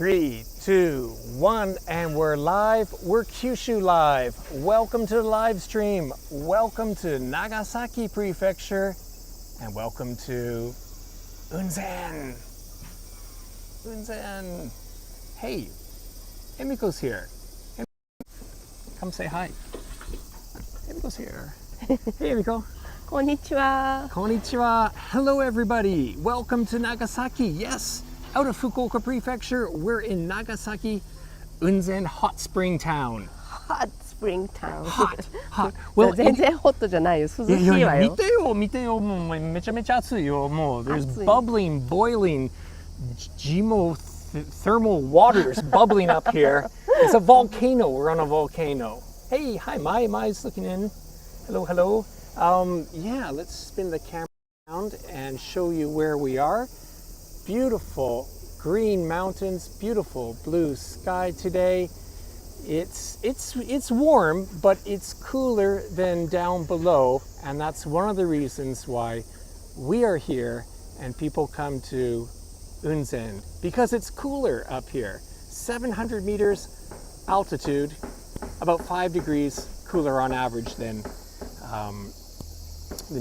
3, 2, 1, and we're live. We're Kyushu Live. Welcome to the live stream. Welcome to Nagasaki Prefecture, and welcome to Unzen. Unzen. Hey, Emiko's here. Come say hi. Emiko's here. Hey, Emiko. Konnichiwa. Konnichiwa. Hello, everybody. Welcome to Nagasaki. Yes. Out of Fukuoka Prefecture, we're in Nagasaki, Unzen Hot Spring Town. Hot spring town. Hot. 全然ホットじゃないよ。涼しいわよ。見てよ、もうめちゃめちゃ暑いよ。もう there's 暑い。 bubbling, boiling, geothermal waters bubbling up here. It's a volcano. We're on a volcano. Hey, hi, Mai's looking in. Hello, hello. Yeah, let's spin the camera around and show you where we are. Beautiful green mountains, beautiful blue sky today. It's warm, but it's cooler than down below, and that's one of the reasons why we are here and people come to Unzen, because it's cooler up here. 700 meters altitude, about 5 degrees cooler on average than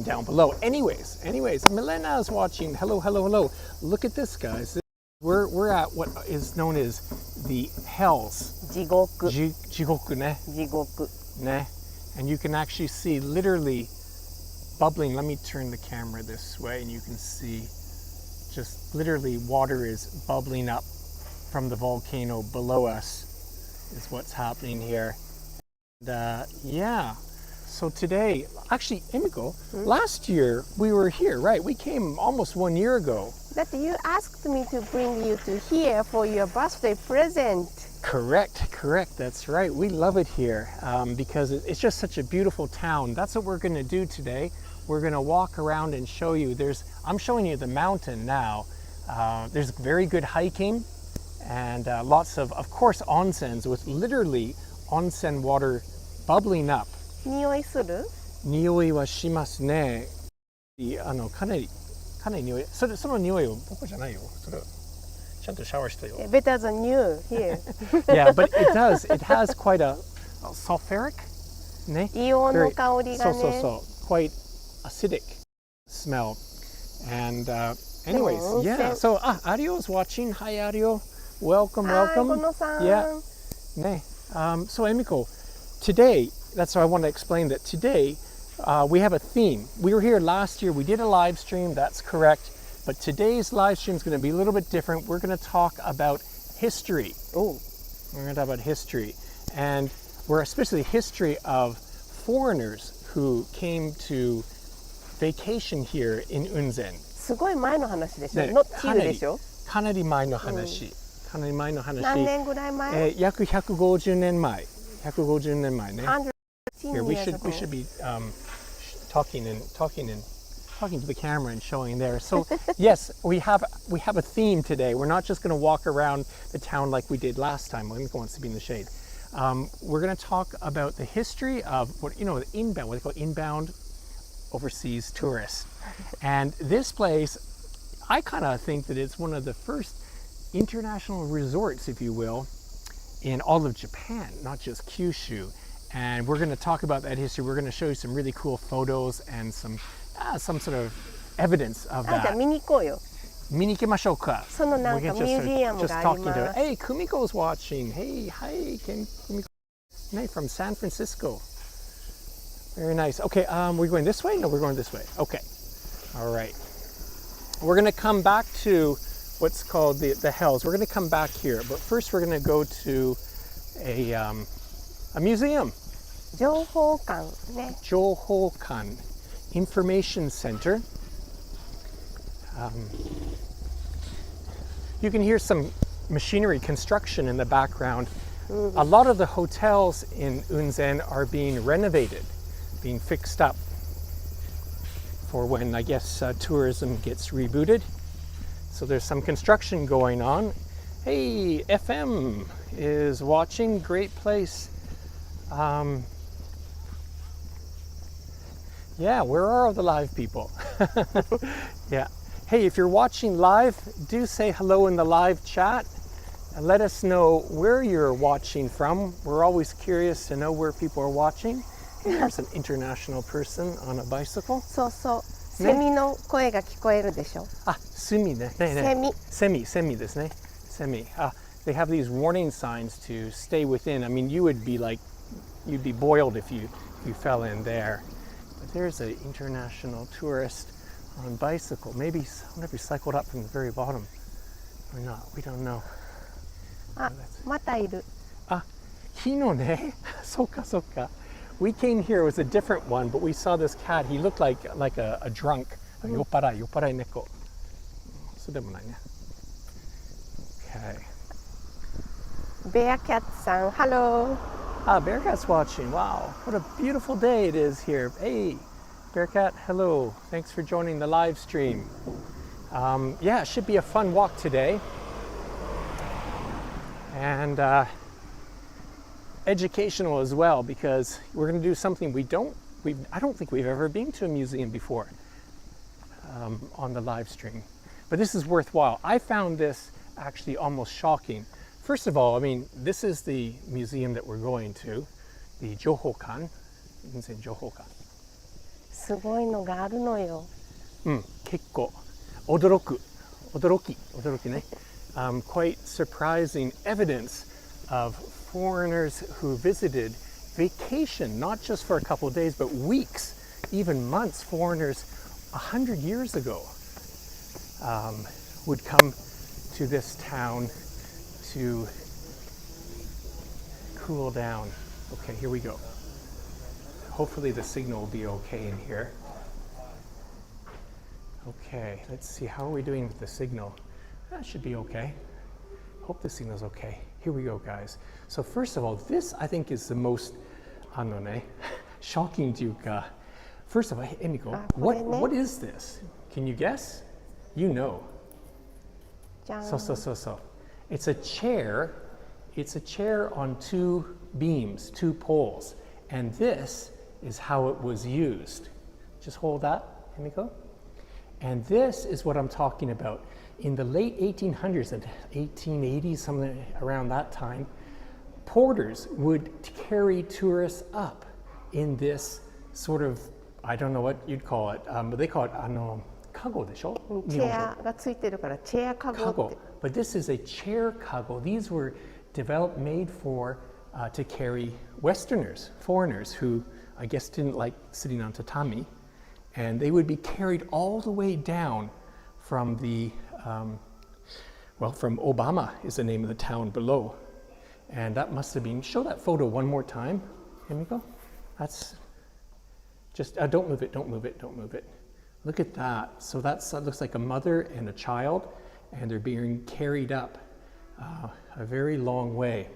down below. Anyways, Milena is watching. Hello. Look at this, guys. We're at what is known as the hells. 地獄。地獄ね。地獄。ね. And you can actually see literally bubbling. Let me turn the camera this way and you can see just literally water is bubbling up from the volcano below us is what's happening here. And, yeah. So today, actually, Emiko, last year we were here, right? We came almost 1 year ago. That you asked me to bring you to here for your birthday present. Correct. That's right. We love it here because it's just such a beautiful town. That's what we're going to do today. We're going to walk around and show you. I'm showing you the mountain now. There's very good hiking and lots of course, onsens with literally onsen water bubbling up. 匂いする？匂いはしますね。かなり匂い。その匂いを僕じゃないよ。それちゃんとシャワーしたよ。Better than you here. Yeah, but it does. It has quite a sulfuric ね。硫黄の香りがね。そう。Quite acidic smell. And anyways, yeah. So Ario's watching. Hi, Ario. Welcome. Gono-san. Yeah. Ne. So Emiko, today. That's why I want to explain that today we have a theme. We were here last year. We did a live stream. That's correct. But today's live stream is going to be a little bit different. We're going to talk about history. Oh. We're going to talk about history. And we're especially history of foreigners who came to vacation here in Unzen. すごい前の話でしょ。Not till でしょ。かなり前の話。何年ぐらい前？約150年前。150年前ね。Here, we should be talking to the camera and showing there. So yes, we have a theme today. We're not just going to walk around the town like we did last time. Emiko wants to be in the shade. We're going to talk about the history of what they call inbound overseas tourists. And this place, I kind of think that it's one of the first international resorts, if you will, in all of Japan, not just Kyushu. And we're going to talk about that history. We're going to show you some really cool photos and some sort of evidence of that. じゃあ見に行こうよ。見に行きましょうか。そのなんかミュージアムがあります。Just talking to it. Hey, Kumiko's watching. Hey, hi, Kumiko. Hey, from San Francisco. Very nice. Okay, we're going this way? No, we're going this way. Okay. All right. We're going to come back to what's called the hells. We're going to come back here, but first we're going to go to a museum. 情報館ね。情報館 Information Center. You can hear some machinery construction in the background. A lot of the hotels in Unzen are being renovated, being fixed up for when, I guess, tourism gets rebooted. So there's some construction going on. Hey, FM is watching. Great place. Yeah, where are all the live people? Yeah. Hey, if you're watching live, do say hello in the live chat. let us know where you're watching from. We're always curious to know where people are watching. There's an international person on a bicycle. そうそう。セミの声が聞こえるでしょ。あ、セミね。セミですね。セミ。They have these warning signs to stay within. I mean, you'd be boiled if you fell in there. But there's an international tourist on bicycle. Maybe, I wonder if he cycled up from the very bottom or not. We don't know. あ、またいる。あ、ヒノね。そっかそっか。We came here, it was a different one, but we saw this cat. He looked like a drunk. 酔っ払い猫。そうでもないね。Okay. Bearcat さん、Hello. Bearcat's watching. Wow, what a beautiful day it is here. Hey, Bearcat, hello. Thanks for joining the live stream. Yeah, it should be a fun walk today. And educational as well, because we're going to do something I don't think we've ever been to a museum before on the live stream. But this is worthwhile. I found this actually almost shocking. First of all, I mean, this is the museum that we're going to, the Johokan. You can say Johokan. すごいのがあるのよ。結構驚きね。Quite surprising evidence of foreigners who visited vacation, not just for a couple of days, but weeks, even months. Foreigners 100 years ago would come to this town to cool down. Okay, here we go. Hopefully the signal will be okay in here. Okay, let's see, how are we doing with the signal? That should be okay. Hope the signal's okay. Here we go, guys. So first of all, this I think is the most shocking to you. First of all, Emiko, what is this? Can you guess? You know. So. It's a chair. It's a chair on two beams, two poles. And this is how it was used. Just hold that, Emiko. And this is what I'm talking about. In the late 1800s and 1880s, something around that time, porters would carry tourists up in this sort of, I don't know what you'd call it, but they call it kago でしょ? チェアがついてるからチェアカゴって。But this is a chair kago. These were made for to carry Westerners, foreigners who I guess didn't like sitting on tatami, and they would be carried all the way down from the from Obama is the name of the town below, and that must have been. Show that photo one more time, Emiko. That's just don't move it. Look at that. So that looks like a mother and a child, and they're being carried up a very long way.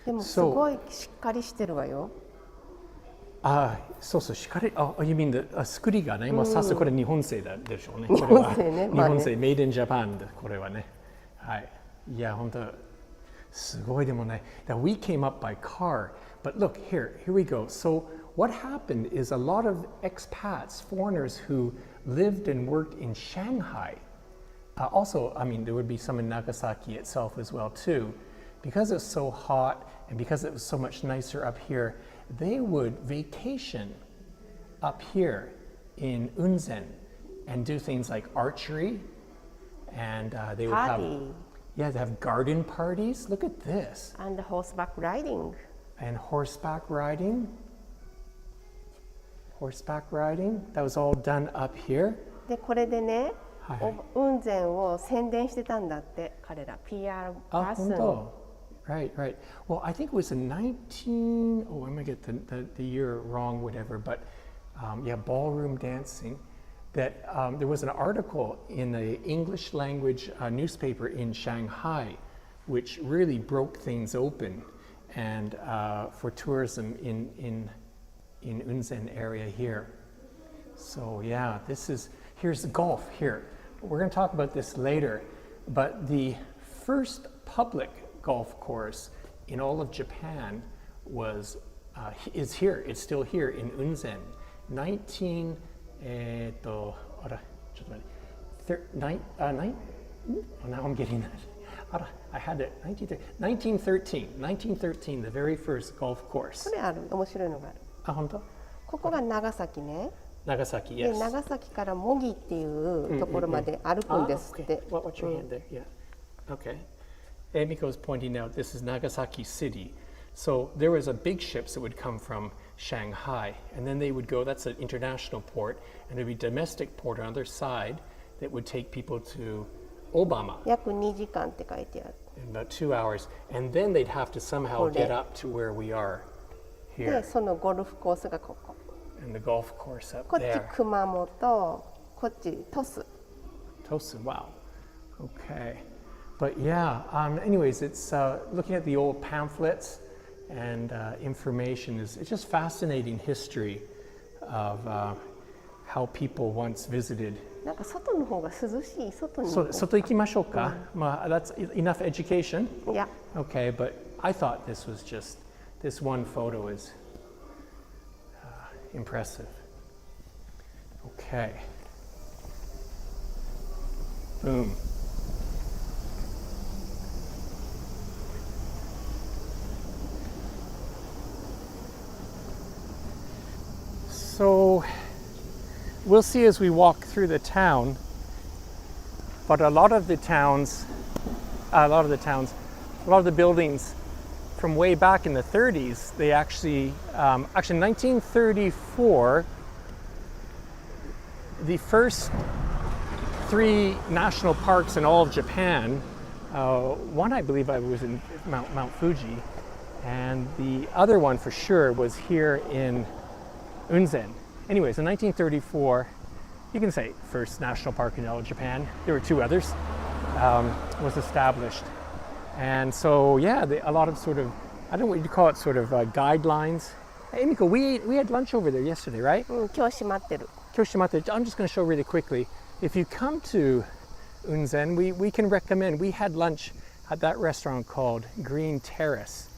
でもすごいしっかりしてるわよ。そうしっかり。You mean the 作りがね、もうさすこれ日本製でしょうね。日本製ね。日本製、Made in Japan でこれはね。はい。いや本当すごいでもね。That we came up by car, but look here we go. So what happened is a lot of expats, foreigners who lived and worked in Shanghai. Also, I mean, there would be some in Nagasaki itself as well too. Because it's so hot and because it was so much nicer up here, they would vacation up here in Unzen and do things like archery, and they would have garden parties. Look at this. And horseback riding. And horseback riding. That was all done up here. でこれでね、雲仙を宣伝してたんだって彼ら PR パーソン。Right. Well, I think it was in I'm gonna get the year wrong, whatever, but ballroom dancing. That there was an article in an English language newspaper in Shanghai, which really broke things open, and for tourism in Unzen area here. So yeah, here's the golf here. We're going to talk about this later, but the first public golf course in all of Japan is here. It's still here in Unzen. Now I'm getting that. I had it, 1913, the very first golf こ course. れある、面白いのがある。あ、本当？ここが長崎ね。Nagasaki, で yes. 長崎から模擬っていうところまで歩くんですって Okay. What's your hand there? Yeah. Okay. Emiko is pointing out this is Nagasaki City. So there was a big ships that would come from Shanghai, and then they would go, that's an international port, and there'd be domestic port on the other side that would take people to Obama 約2時間って書いてある。 in about 2 hours, and then they'd have to somehow get up to where we are で here, そのゴルフコースがここ。 and the golf course up こっち there. 熊本、こっち鳥栖。 Tosu, wow. Okay. But yeah, anyways, it's looking at the old pamphlets and information. It's just fascinating history of how people once visited. なんか外の方が涼しい。外に行こう。外行きましょうか? That's enough education. いや、 Okay, but I thought this one photo is impressive. Okay. Boom. So we'll see as we walk through the town, but a lot of the buildings from way back in the 30s, they actually in 1934, the first 3 national parks in all of Japan, one I believe I was in Mount Fuji, and the other one for sure was here in Unzen. Anyways, in 1934, you can say first national park in all of Japan. There were 2 others, was established. And so, yeah, a lot of sort of, I don't know what you'd call it, sort of guidelines. Hey, Emiko, we had lunch over there yesterday, right? 今日閉まってる。 I'm just going to show really quickly. If you come to Unzen, we can recommend, we had lunch at that restaurant called Green Terrace.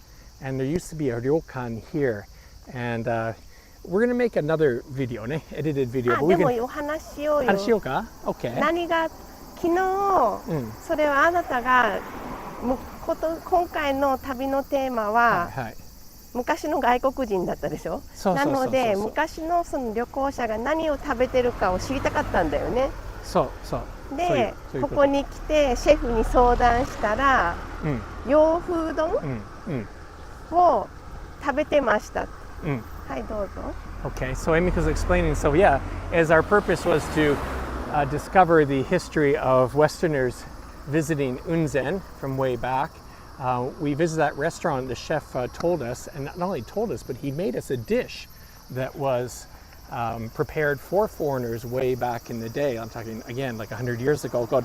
And there used to be a ryokan here. And we're going to make another video, ne? Edited video. あ、 But で we も can... お話ししようよ。話しようか? Okay. 何が昨日、それはあなたが今回の旅のテーマは、はい。昔の外国人だったでしょ。なので昔のその旅行者が何を食べてるかを知りたかったんだよね。そう。で、ここに来てシェフに相談したら、洋風丼を食べてました。はい、どうぞ。Okay, so Emiko's explaining. So yeah, as our purpose was to discover the history of Westerners visiting Unzen from way back, we visited that restaurant. The chef told us, and not only told us, but he made us a dish that was prepared for foreigners way back in the day. I'm talking again like 100 years ago, called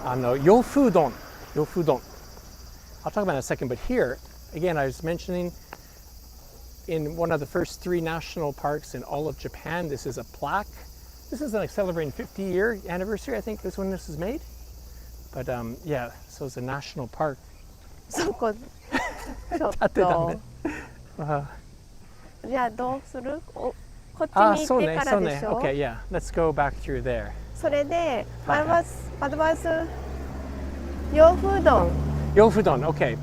yofu don. I'll talk about it in a second, but here, again, I was mentioning in one of the first 3 national parks in all of Japan, this is a plaque. This is like celebrating 50-year anniversary, I think, is when this was made. But yeah, so it's a national park. そこちょっとじゃあどうする？こっちに行ってからでしょ。Okay, yeah. Let's go back through there. それでアドバイス洋風丼。洋風丼、okay.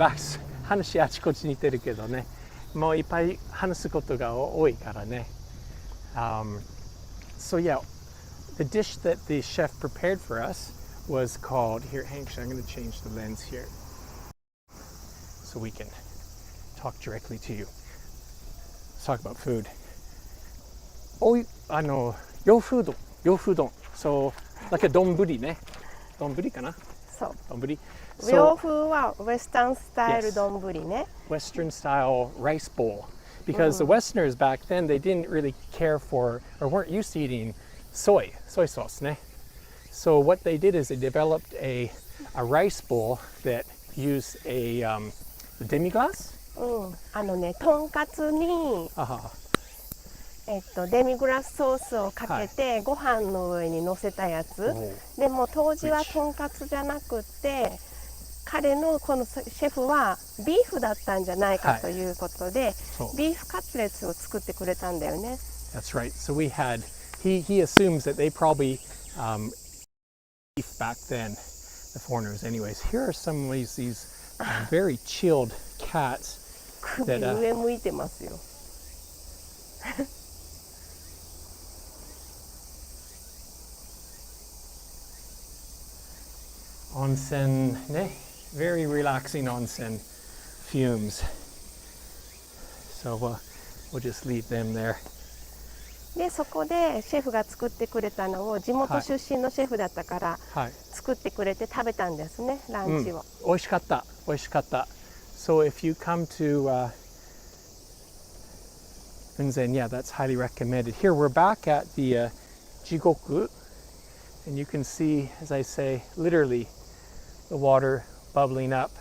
話あちこち似てるけどね。もういっぱい話すことが多いからね。So yeah, the dish that the chef prepared for us was called, here, actually I'm going to change the lens here so we can talk directly to you. Let's talk about food. 洋風丼. So, like a 丼ね。丼かな？そう。丼。洋風はウエスタンスタイル丼ね。Western style rice bowl. Because the Westerners back then, they didn't really care for, or weren't used to eating soy sauce, ne? So what they did is they developed a rice bowl that used a demi-glace. とんかつにデミグラスソースをかけて、ご飯の上に乗せたやつ。でも当時はとんかつじゃなくて、彼のこのシェフはビーフだったんじゃないかということで、ビーフカツレツを作ってくれたんだよね。That's right. So we had, he assumes that they probably beef back then, the foreigners. Anyways, here are some of these very chilled cats 首 that 上向いてますよ。onsen, ne? Very relaxing onsen fumes. So we'll just leave them there. でそこでシェフが作ってくれたのを地元出身のシェフだったから作ってくれて食べたんですね、ランチを。美味しかった。美味しかった。So if you come to Unzen, yeah, that's highly recommended. Here we're back at the Jigoku, and you can see, as I say, literally the water bubbling up.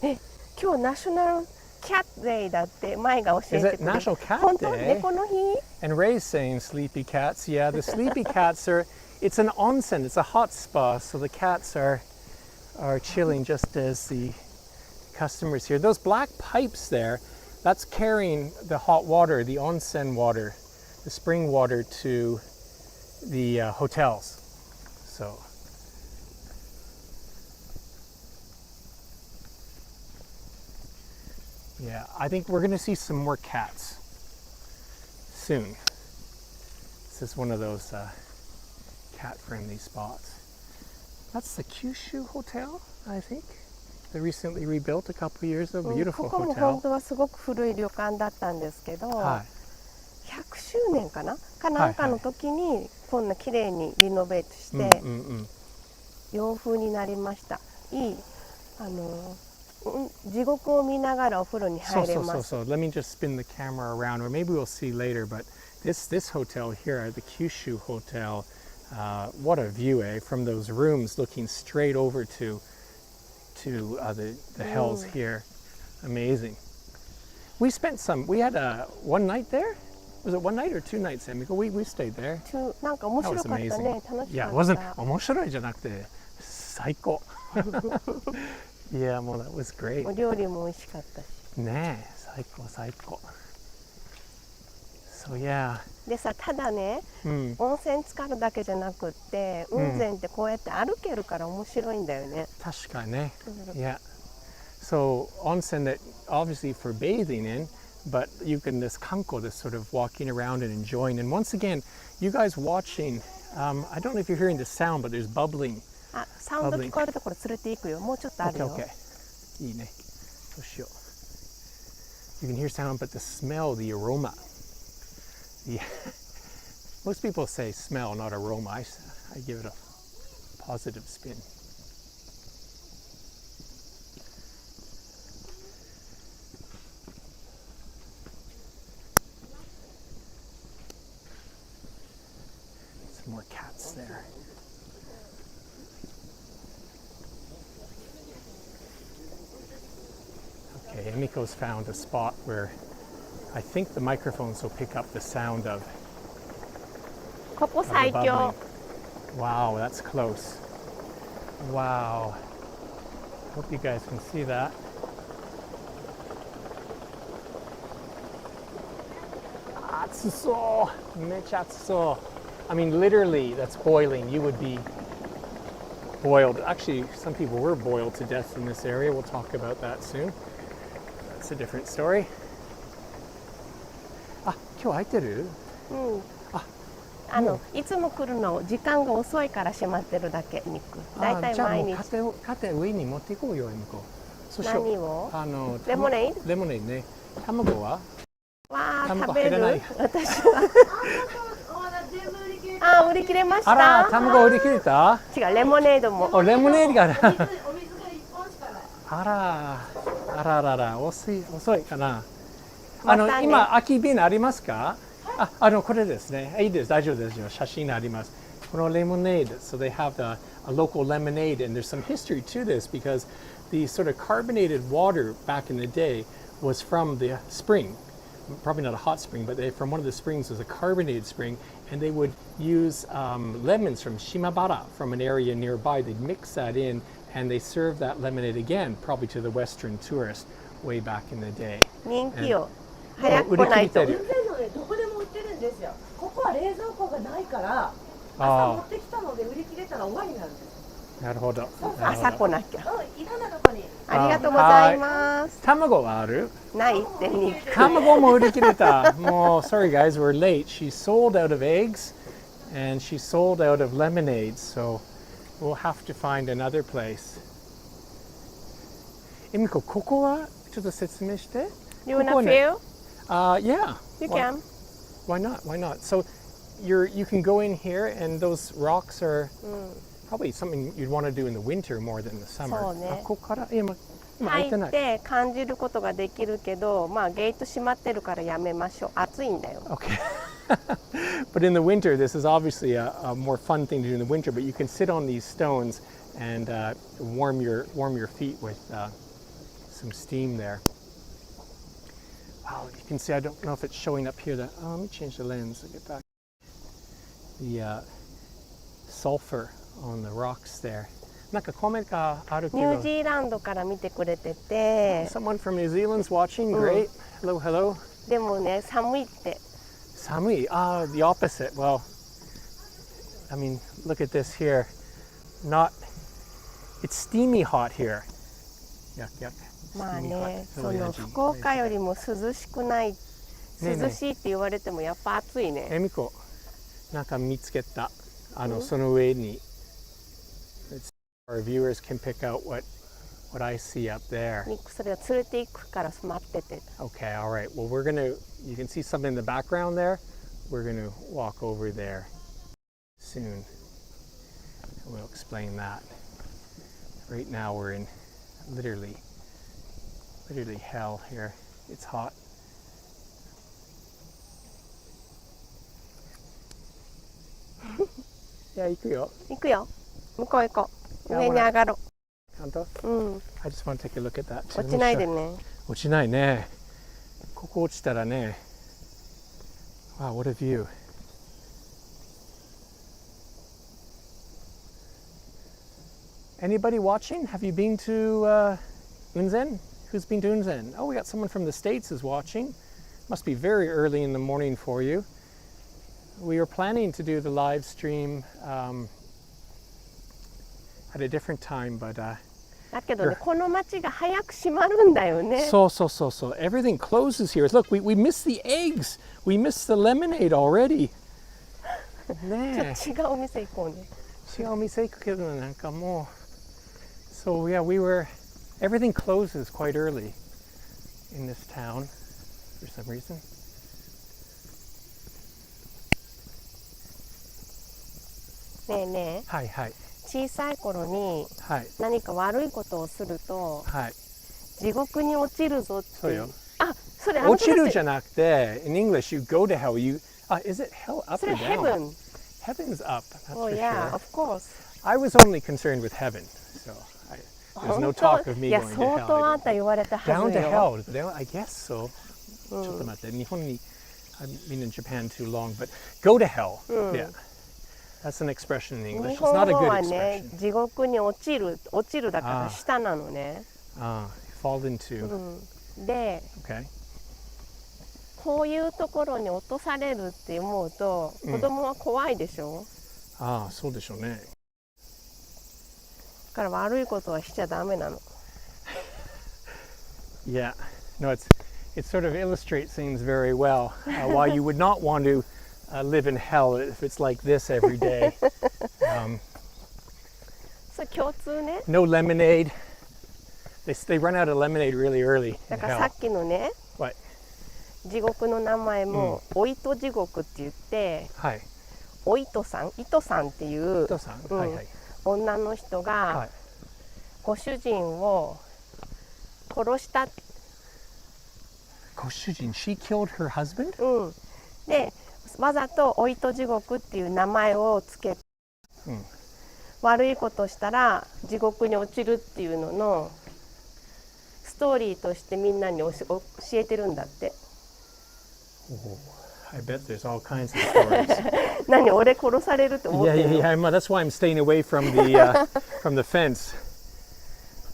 今日ナショナルキャットデイだって前が教え Is て it くれた。 National Cat 本当？ Day? 猫の日？ And Ray's saying sleepy cats. Yeah, the sleepy cats are, it's an onsen, it's a hot spa, so the cats are chilling just as the customers here. Those black pipes there, that's carrying the hot water, the onsen water, the spring water to the hotels. So yeah, I think we're going to see some more cats soon. This is one of those cat-friendly spots. That's the Kyushu Hotel, I think. They recently rebuilt a couple years ago. Beautiful ここも本 hotel. 当はすごく古い旅館だったんですけど、はい。 100周年かななんかの時にこんな綺麗にリノベートして洋風になりました。いい地獄を見ながらお風呂に入れます。So let me just spin the camera around, or maybe we'll see later. But this hotel here, the Kyushu Hotel, what a view, eh? From those rooms looking straight over to the hills here. Amazing. We had one night there. Was it one night or 2 nights, Emiko? We stayed there. なんか面白かったね。楽しかった。Yeah, it wasn't 面白いじゃなくて最高。Yeah, well, that was great. お料理も美味しかったし。ねえ、最高最高。So yeah. でさ、ただね、温泉浸かるだけじゃなくって、雲仙ってこうやって歩けるから面白いんだよね。確かにね。Yeah. So onsen that obviously for bathing in, but you can this kanko, this sort of walking around and enjoying. And once again, you guys watching, I don't know if you're hearing the sound, but there's bubbling. あ、サウンド聞こえるところ連れて行くよ。もうちょっとあるよ。いいね。どうしよう。You can hear sound, but the smell, the aroma. Yeah. Most people say smell, not aroma. I give it a positive spin. Some more cats there. Okay, Emiko's found a spot where I think the microphones will pick up the sound of ここ the 最強。 bubbling. Wow, that's close. Wow. Hope you guys can see that. Atsuso, mechatsuso. I mean, literally, that's boiling. You would be boiled. Actually, some people were boiled to death in this area. We'll talk about that soon. That's a different story. あ、今日空いてる？いつも来るの時間が遅いから閉まってるだけ肉。だいたい毎日。じゃあもう買って上に持っていこうよ、エミコ。何を？レモネード？レモネードね。卵は？わあ、卵食べる？入れない。私は。あ、売り切れました。あら、卵売り切れた？違う、レモネードも。レモネードがある。あら、遅いかな。今、空き瓶ありますか？これですね。いいです、大丈夫ですよ。写真あります。このレモネード、so they have a local lemonade, and there's some history to this because the sort of carbonated water back in the day was from the spring. Probably not a hot spring, but from one of the springs was a carbonated spring, and they would use lemons from Shimabara, from an area nearby. They'd mix that in, and they served that lemonade again, probably to the Western tourist way back in the day. 人気よ。早く来ないと。どこでも売ってるんですよ。ここは冷蔵庫がないから朝持ってきたので売り切れたら終わりになるんです。なるほど。朝来なきゃ。いろんなとこに。ありがとうございます。卵はある？ないって肉。卵も売り切れた。もう sorry guys, we're late. She sold out of eggs and she sold out of lemonade, so we'll have to find another place. エミコ、ここはちょっと説明して。You wanna feel? Yeah. You can. Why not? Why not? So you can go in here and those rocks are probably something you'd want to do in the winter more than the summer. そうね。ここから今開いてない。入って感じることができるけど、まあゲート閉まってるからやめましょう。暑いんだよ。Okay. But in the winter, this is obviously a more fun thing to do in the winter. But you can sit on these stones and warm your feet with some steam there. Wow, you can see. I don't know if it's showing up here. That let me change the lens. I'll get back. The sulfur on the rocks there. なんかコメントがあるけど。ニュージーランドから見てくれてて。Someone from New Zealand's watching. Great. Hello, hello. でもね、寒いって。寒い? The opposite. Well, I mean, look at this here. It's steamy hot here. Yuck, yuck. まあね、その福岡よりも涼しくない、涼しいって言われてもやっぱ暑いね。エミコ、なんか見つけた。その上に。Our viewers can pick out what I see up there. それを連れて行くから待ってて。Okay, all right. Well, you can see something in the background there. We're gonna walk over there soon. We'll explain that. Right now we're in literally hell here. It's hot. Yeah, 行くよ。行くよ。向こう行こう。上に上がろう。本当？うん。I just want to take a look at that. 落ちないでね。落ちないね。ここ落ちたらね。Wow, what a view. Anybody watching? Have you been to Unzen? Who's been to Unzen? Oh, we got someone from the States is watching. Must be very early in the morning for you. We were planning to do the live stream at a different time, but だけどね、この街が早く閉まるんだよね。So. Everything closes here. Look, we missed the eggs. We missed the lemonade already. ねえ。ちょっと違うお店行こうね。違うお店行くけどなんかもう。So yeah, everything closes quite early in this town for some reason. ねえねえ。はいはい。小さい頃に何か悪いことをすると、はい、地獄に落ちるぞって。そうよ。あ、それ落ちるじゃなくて、in English you go to hell. Is it hell up or down? それ heaven. Heaven's up. That's oh for yeah, sure. of course. I was only concerned with heaven, so there's no talk of me going to hell. いや、相当あんた言われたはずよ。Down to hell. I guess so. ちょっと待って、日本にI've been in Japan too long, but go to hell. Yeah. That's an expression in English. It's not a good expression. 日本語はね、地獄に落ちるだから下なのね。fall into. で、こういうところに落とされるって思うと、子供は怖いでしょ。そうでしょうね。だから悪いことはしちゃダメなの。Yeah, no, it sort of illustrates things very well. Why you would not want to live in hell if it's like this every day. そう共通ね。No lemonade. They run out of lemonade really early. だからさっきのね、地獄の名前もお糸地獄って言って、お糸さんっていう女の人がご主人を殺した。ご主人 She killed her husband? で、わざとお糸地獄っていう名前をつけて、悪いことしたら地獄に落ちるっていうののストーリーとしてみんなに教えてるんだって。I bet there's all kinds of stories. 何、俺殺されるって思ってるの？ Yeah. That's why I'm staying away from the fence.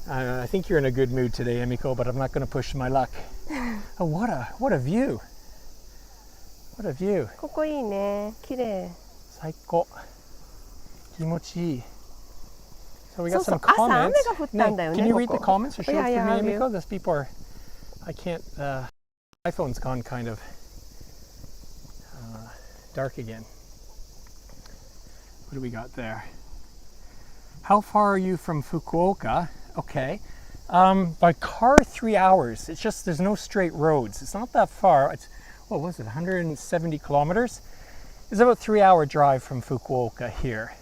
I think you're in a good mood today, Emiko, but I'm not going to push my luck. Oh, what a view! What a view! ここいいね、綺麗。最高。Kimochi. So we got そうそう、 some 朝 comments. 雨が降ったんだよね。 Can you こ read こ the comments or show Yeah, it yeah, to I me, will. Emiko? Those people are. I can't. iPhone's gone kind of dark again. What do we got there? How far are you from Fukuoka? Okay. By car, 3 hours. It's just there's no straight roads. It's not that far. It's, what was it, 170 kilometers? It's about 3 hour drive from Fukuoka here.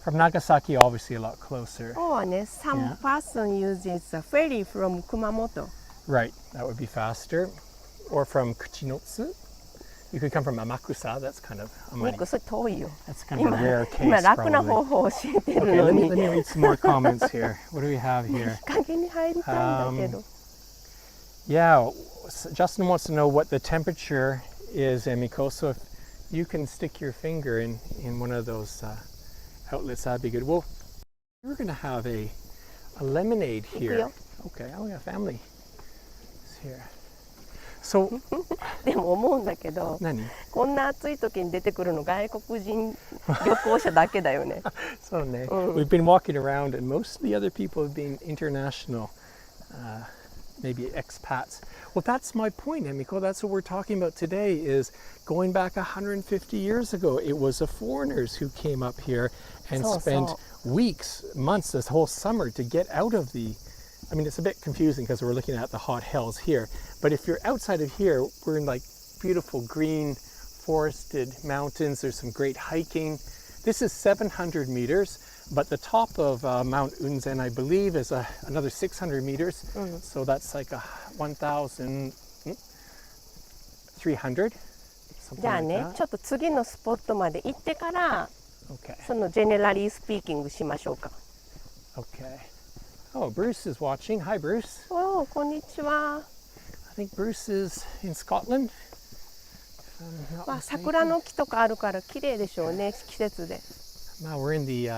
From Nagasaki, obviously a lot closer. 今日はね、some Yeah. person uses a ferry from Kumamoto. Right, that would be faster. Or from Kuchinotsu. You could come from Amakusa. That's kind of もうそれ遠いよ。 that's kind of a rare case. 今楽な probably. 方法を教えてる Okay, の let に me read some more comments here. What do we have here? 日陰に入りたいんだけど。 Yeah, Justin wants to know what the temperature is, Emiko. So if you can stick your finger in one of those outlets, that'd be good. Well, we're going to have a lemonade here. 行 Okay, oh yeah, family is here. So, でも思うんだけど、 Nani? こんな暑い時に出てくるの外国人旅行者だけだよね。 So, we've been walking around, and most of the other people have been international, maybe expats. Well, that's my point, Emiko. That's what we're talking about today. Is going back 150 years ago, it was the foreigners who came up here and So, spent so. weeks, months, this whole summer to get out of the. I mean, it's a bit confusing because we're looking at the hot hills here. But if you're outside of here, we're in like beautiful green forested mountains. There's some great hiking. This is 700 meters, but the top of Mount Unzen, I believe, is another 600 meters. So that's like a 1,300. じゃあ Something ね、 like ちょっと次のスポットまで行ってから、 that. Okay. そのジェネラリースピーキングしましょうか。 Okay. Oh, Bruce is watching. Hi, Bruce. おお、こんにちは。 I think Bruce is in Scotland. まあ、桜の木とかあるから綺麗でしょうね、季節で。 Now we're in the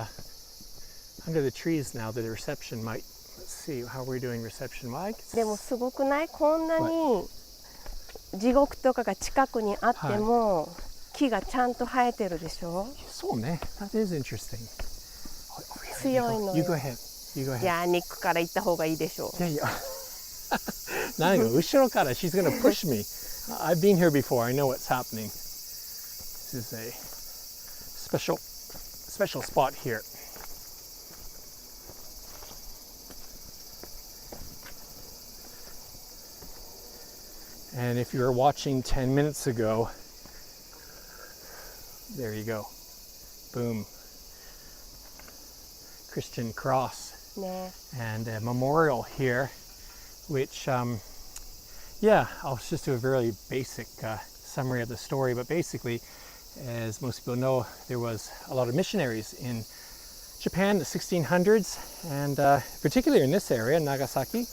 under the trees now. The reception might. Let's see how we're doing reception. Well, でもすごくない？こんなに地獄とかが近くにあっても、木がちゃんと生えてるでしょ。 so that is interesting. 強いの You よ。 go ahead. You go い ahead. やー、ニックから行った方がいいでしょう。 Yeah, yeah. 何が後ろから she's gonna push me. I've been here before. I know what's happening. This is a special spot here. And if you were watching 10 minutes ago, there you go. Boom. Christian cross. ね。 And a memorial here, which, yeah, I'll just do a very basic summary of the story. But basically, as most people know, there was a lot of missionaries in Japan in the 1600s, and particularly in this area, Nagasaki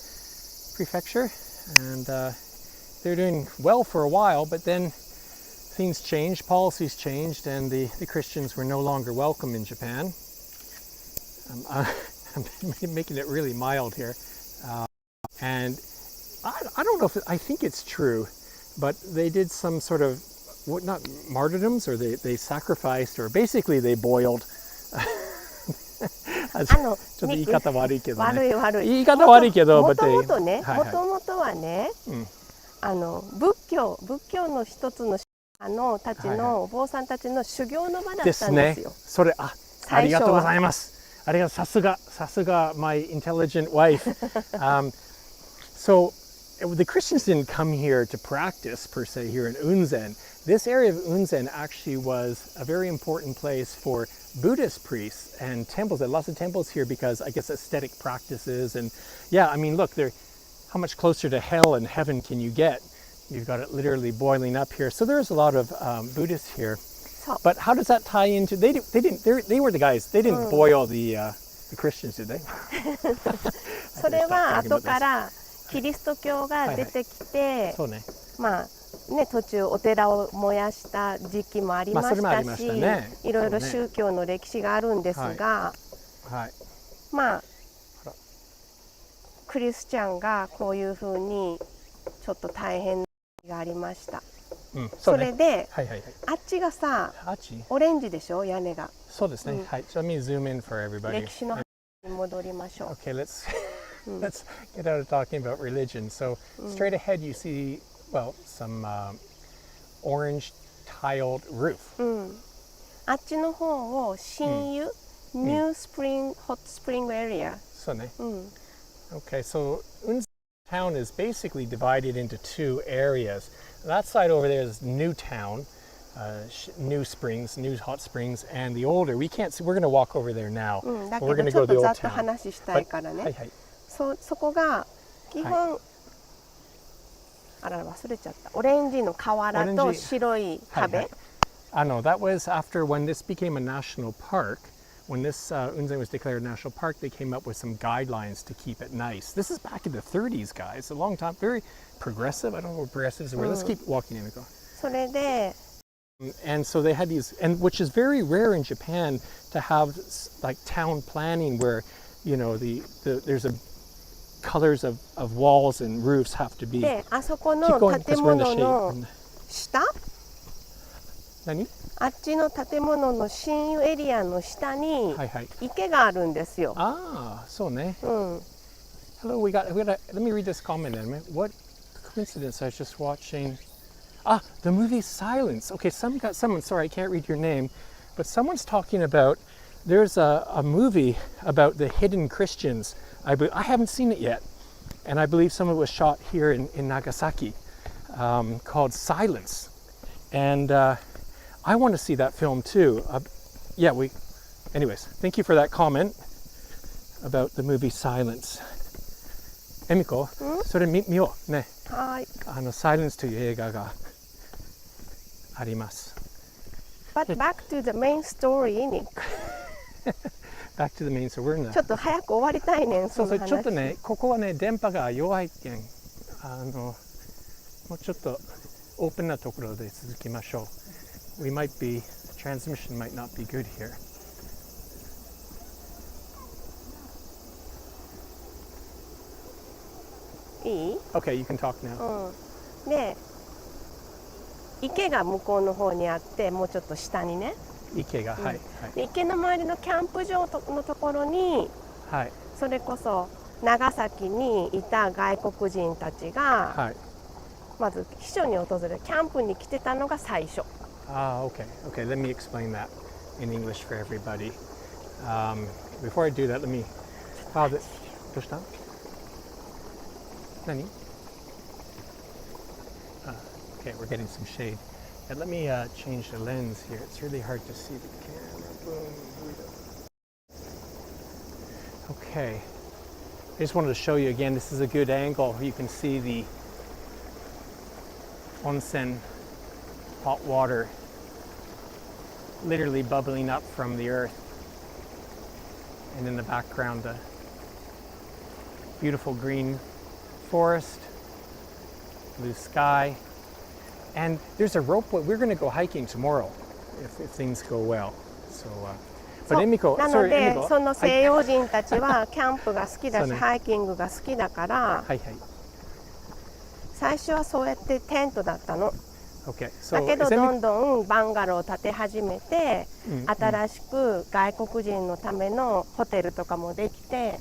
prefecture. And they're doing well for a while, but then things changed, policies changed, and the Christians were no longer welcome in Japan. I'm making it really mild here. And I don't know if I think it's true, but they did some sort of, not martyrdoms, or they sacrificed, or basically they boiled. ちょっと言い方悪いけどね。悪い悪い。言い方悪いけど、も but と they- もとね、はいはいもともとはね、仏教の一つのたちのお坊さんたちの修行の場だったんですよ。それ、ありがとうございます。ありがとう、さすが my intelligent wife. So the Christians didn't come here to practice per se here in Unzen. This area of Unzen actually was a very important place for Buddhist priests and temples. There are lots of temples here because I guess aesthetic practices, and yeah, I mean, look, how much closer to hell and heaven can you get? You've got it literally boiling up here. So there's a lot of Buddhists here. But how does that tie into? They were the guys. They didn't boil the Christians, did they? それは後からキリスト教が出てきて、そうね。まあね、途中お寺を燃やした時期もありましたし、まあそれもありましたね。いろいろ宗教の歴史があるんですが、はい。まあクリスチャンがこういうふうにちょっと大変な時がありました。それで、あっちがさ、オレンジでしょ、屋根が。そうですね。はい。So let me zoom in for everybody. 歴史の話に戻りましょう。 Okay, let's let's get out of talking about religion. So straight ahead, you see, well, some orange tiled roof. あっちの方を新湯、New Spring Hot Spring Area。 So, okay, so Unzen town is basically divided into two areas. That side over there is New Town, New Springs, New Hot Springs, and the older. We can't see. We're going to walk over there now. だ But we're け going ど to ちょ go っ to と the ざっ old と town. 話したいからね。そこが基本、あら忘れちゃった。オレンジの瓦と白い壁。No, that was after when this became a national park. When this Unzen was declared a national park, they came up with some guidelines to keep it nice. This is back in the 30s, guys. A long time, very progressive. I don't know what progressive is. Let's keep walking in. それで、 And so they had these, and which is very rare in Japan to have like town planning where, you know, there's a colors of walls and roofs have to be. で、あそこ Keep の going, 建 because we're in the 物 shade. の下、何？あっちの建物の新湯エリアの下に池があるんですよ。そうね。Hello, we got. Let me read this comment in a minute. What coincidence! I was just watching. The movie Silence. Okay, someone. Sorry, I can't read your name, but someone's talking about. There's a movie about the hidden Christians. I haven't seen it yet, and I believe some of it was shot here in Nagasaki, called Silence, and I want to see that film too. Anyways, thank you for that comment about the movie Silence. Emiko, それ見ようね。はい。Silence という映画があります。But back to the main story, Nick. Back to the main story. We're in ちょっと早く終わりたいねん、その話。ちょっとね、ここはね、電波が弱いけん、もうちょっとオープンなところで続きましょう。The transmission might not be good here. いい？ Okay, you can talk now. で、池が向こうの方にあって、もうちょっと下にね。池が、はい。で、池の周りのキャンプ場のところに、それこそ長崎にいた外国人たちが、まず避暑に訪れるキャンプに来てたのが最初。Okay. Let me explain that in English for everybody. Before I do that, let me. どうした？何？Okay, we're getting some shade. And let me change the lens here. It's really hard to see the camera. Boom. Okay. I just wanted to show you again. This is a good angle. You can see the onsen hot water literally bubbling up from the earth, and in the background the beautiful green forest, blue sky, and there's a rope. We're going to go hiking tomorrow if things go well. So, but Emiko, なので、その西洋人たちはキャンプが好きだし、ハイキングが好きだから、最初はそうやってテントだったの。だけどどんどんバンガローを建て始めて、新しく外国人のためのホテルとかもできて、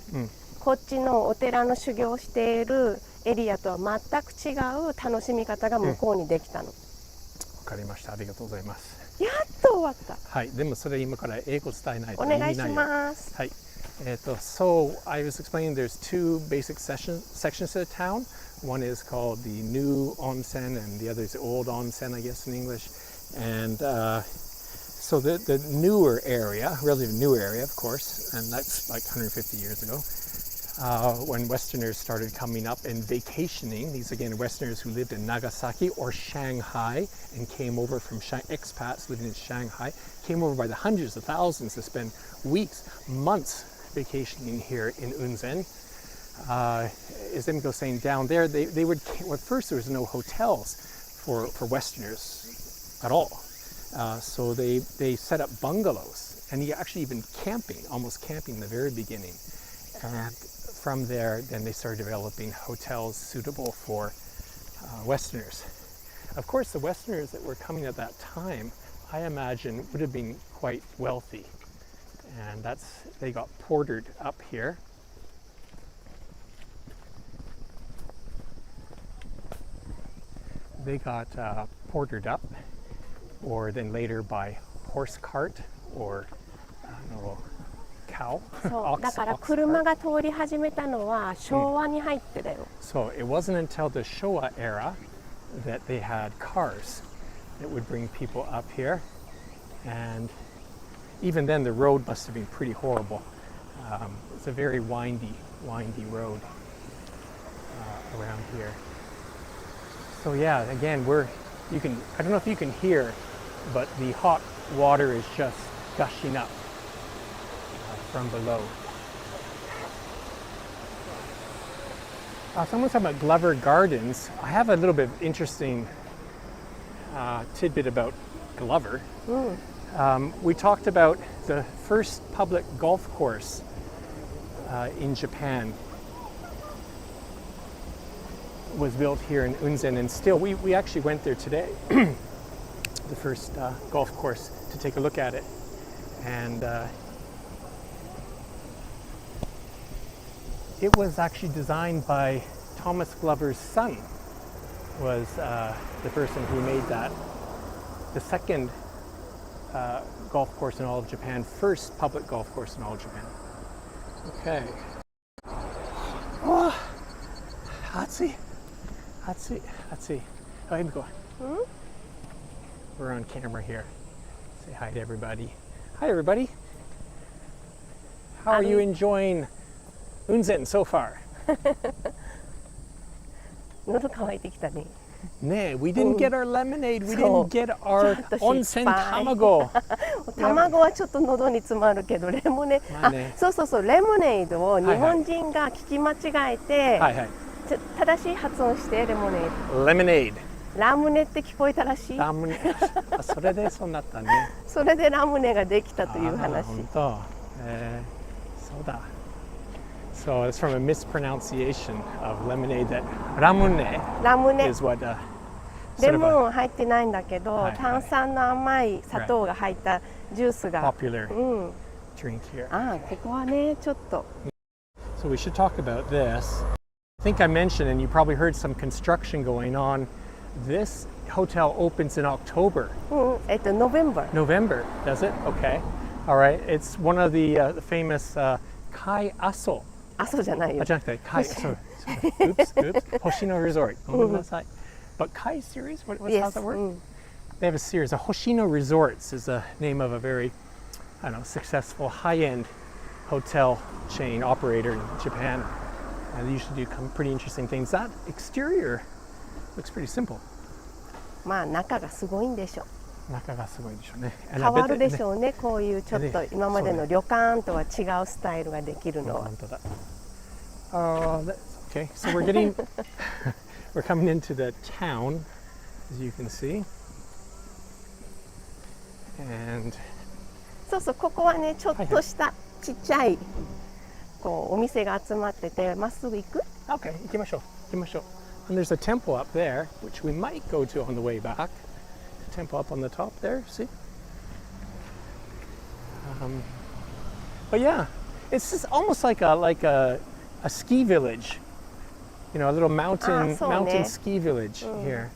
こっちのお寺の修行しているエリアとは全く違う楽しみ方が向こうにできたの。わかりました。ありがとうございます。やっと終わった。はい。でもそれ今から英語伝えないとお願いします。はい。So I was explaining there's two basic sections to the town. One is called the new onsen, and the other is the old onsen, I guess, in English. And so the newer area, relatively new area, of course, and that's like 150 years ago, when Westerners started coming up and vacationing. These, again, Westerners who lived in Nagasaki or Shanghai and came over from expats living in Shanghai, came over by the hundreds of thousands to spend weeks, months vacationing here in Unzen. As Emiko was saying, down there, they would, well, at first there was no hotels for Westerners at all. So they set up bungalows, and actually even camping, almost camping in the very beginning. And from there, then they started developing hotels suitable for Westerners. Of course, the Westerners that were coming at that time, I imagine, would have been quite wealthy. And they got portered up here. They got portered up, or then later by horse cart or cow. そうだから車が通り始めたのは昭和に入ってだよ。So it wasn't until the Showa era that they had cars that would bring people up here, and even then the road must have been pretty horrible. It's a very windy road around here. So yeah, again, I don't know if you can hear, but the hot water is just gushing up from below. Someone's talking about Glover Gardens. I have a little bit of interesting tidbit about Glover. We talked about the first public golf course in Japan was built here in Unzen, and still we actually went there today, the first golf course, to take a look at it. And it was actually designed by Thomas Glover's son, was the person who made that. The second golf course in all of Japan, first public golf course in all of Japan. Okay. Oh, Hatsi. Oh, Himiko. We're on camera here. Say hi to everybody. Hi, everybody. How are you enjoying Unzen so far? 喉乾いてきたね。Ne, we didn't get our lemonade. We didn't get our ちょっと失敗。 onsen tamago. 卵はちょっと喉に詰まるけど、レモネ、まあね、そうレモネードを日本人が聞き間違えて、正しい発音してレモネード。Lemonade. ラムネって聞こえたらしい。ラムネ。それでそうなったね。それでラムネができたという話。本当。そうだ。So it's from a mispronunciation of lemonade that ramune is what レモン入ってないんだけど、炭酸の甘い砂糖が入ったジュースが popular drink here. ここはねちょっと。So we should talk about this. I think I mentioned, and you probably heard some construction going on. This hotel opens in October. November. November, does it? Okay. All right. It's one of the famous Kai Aso. 阿蘇じゃないよ。じゃなくて、Kai. Sorry. Oops. Hoshino Resort. But Kai series? How's that work? They have a series. Hoshino Resorts is the name of a very, successful high-end hotel chain operator in Japan. And they usually do pretty interesting things. That exterior looks pretty simple. まあ中がすごいんでしょ。中がすごいでしょうね。変わるでしょうね。こういうちょっと今までの旅館とは違うスタイルができるのは。本当だ。Okay, so we're coming into the town, as you can see. And そうここはねちょっとしたちっちゃいこうお店が集まってて、まっすぐ行く？ Okay, 行きましょう。And there's a temple up there, which we might go to on the way back. Temple up on the top there, see? But yeah, it's just almost like a ski village, a little mountain ski village here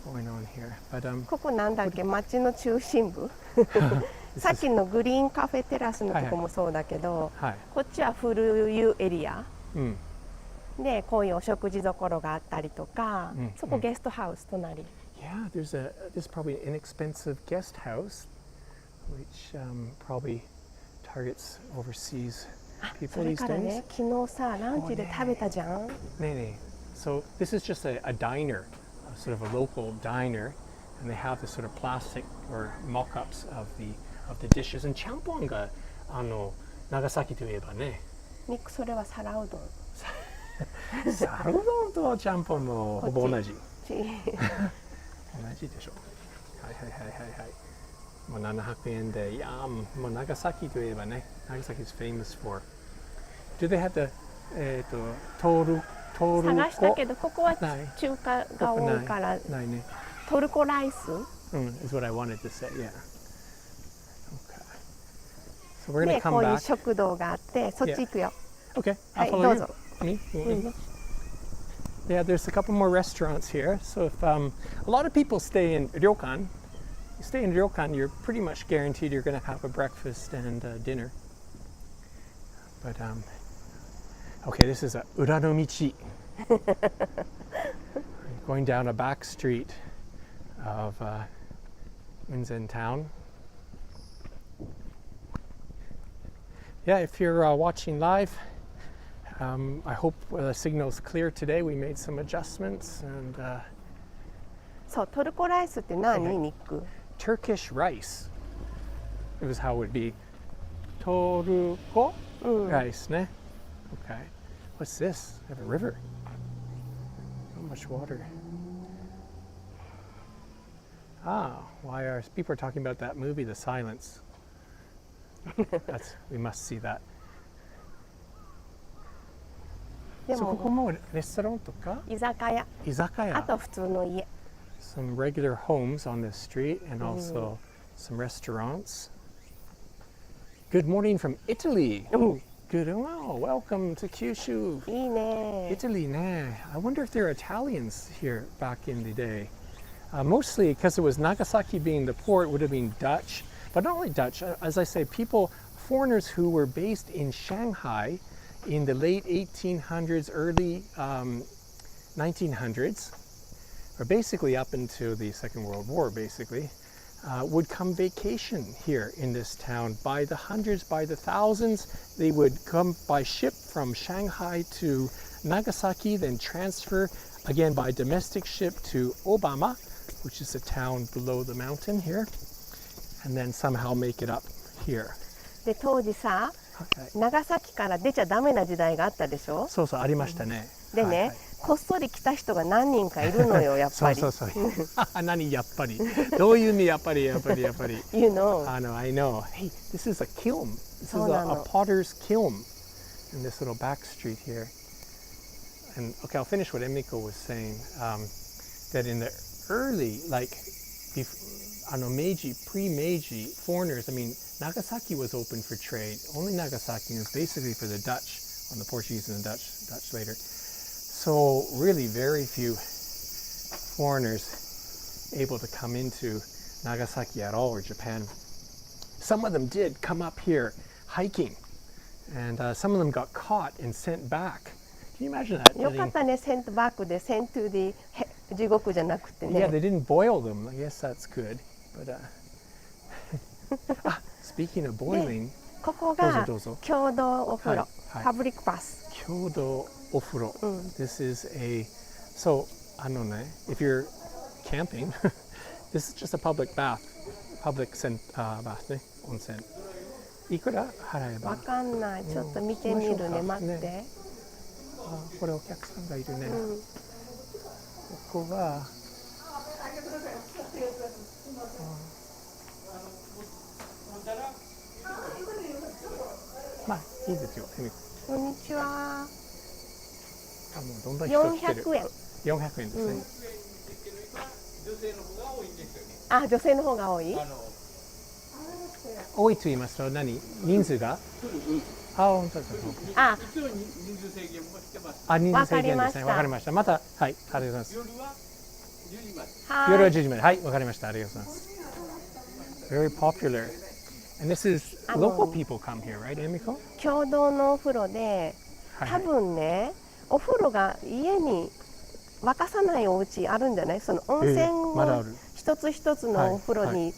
going on here. But ここなんだっけ、町の中心部。さっきのグリーンカフェテラスのとこもそうだけど、こっちは古湯エリア。で、こういうお食事処があったりとか、そこゲストハウス隣。Yeah, there's probably an inexpensive guest house, which probably targets overseas people these days. それからね、昨日さ、ランチで食べたじゃん。ね。So this is just a diner, sort of a local diner, and they have this sort of plastic or mock-ups of the dishes. And ちゃんぽんが長崎といえばね。それは皿うどん。皿うどんとちゃんぽんもほぼ同じ。同じでしょ。はい。もう700円で、いやもう長崎といえばね、長崎 is famous for. Do they have the トルコ？探したけどここは中華が多いからないね。トルコライス？is what I wanted to say. Yeah. Okay. we're gonna で、こ come ういう back. 食堂があって、そっち行くよ。 Okay, は I'll い、 follow どう you. ぞ。 Me? Yeah, there's a couple more restaurants here. So if a lot of people stay in ryokan, you stay in ryokan, you're pretty much guaranteed you're going to have a breakfast and dinner. But okay, this is a ura no michi. Going down a back street of Unzen town. Yeah, if you're watching live, I hope the signal's clear today. We made some adjustments and そう、トルコライスって何、はいニック？ Turkish rice. It was how it would be. Toruko rice, ne? Okay. What's this? I have a river. So much water. Ah, why are people are talking about that movie, The Silence? We must see that. で So ここももレストランとか居酒屋、居酒屋。あと普通の家。 Some regular homes on this street and also some restaurants. Good morning from Italy. Good. Wow, welcome to Kyushu. いいね。 Italy, nah. I wonder if there are Italians here back in the day. Mostly because it was Nagasaki being the port, would have been Dutch. But not only Dutch, as I say, foreigners who were based in Shanghai in the late 1800s, early 1900s, or basically up into the Second World War, basically, would come vacation here in this town by the hundreds, by the thousands. They would come by ship from Shanghai to Nagasaki, then transfer again by domestic ship to Obama, which is a town below the mountain here, and then somehow make it up here. で、当時さ、 Okay. 長崎から出ちゃダメな時代があったでしょ。そうそう、ありましたね。でね、はいはい。こっそり来た人が何人かいるのよ、やっぱり。そうそうそう。何やっぱり。どういう意味やっぱり。You know. I know. Hey, this is a kiln. This is そうな a の。 potter's kiln in this little back street here. And okay, I'll finish what Emiko was saying. That in the early, like, Meiji, pre-Meiji foreigners, I mean, Nagasaki was open for trade. Only Nagasaki was basically for the Dutch, on the Portuguese and the Dutch later. So really very few foreigners able to come into Nagasaki at all, or Japan. Some of them did come up here hiking, and some of them got caught and sent back. Can you imagine that? よかったね、セントバックでセントゥーディ地獄じゃなくてね。 Yeah, they didn't boil them. I guess that's good. But speaking of boiling, ここがどうぞ共同お風呂、はいパブリックバス。 Kyodo Ofuro. This is so I don't know, if you're camping, this is just a public bath. Public bath ね、温泉。いくら払えば？わかんない。ちょっと見てみるね。待って。ねこれお客さんがいるね。ここは。まあいいですよ。こんにちは。もうどんどん人来てる。400円。 400円ですね。あ、女性の方が多い？多いと言いますと何？人数が？本当ですね。あ、人数制限ですね。わかりました。またはい、ありがとうございます。夜は10時まで。はい、わかりました。ありがとうございます。Very popular. And this is local people come here, right, Emiko? 共同のお風呂で、多分ね、お風呂が家に沸かさないお家あるんじゃない？その温泉を一つ一つのお風呂に引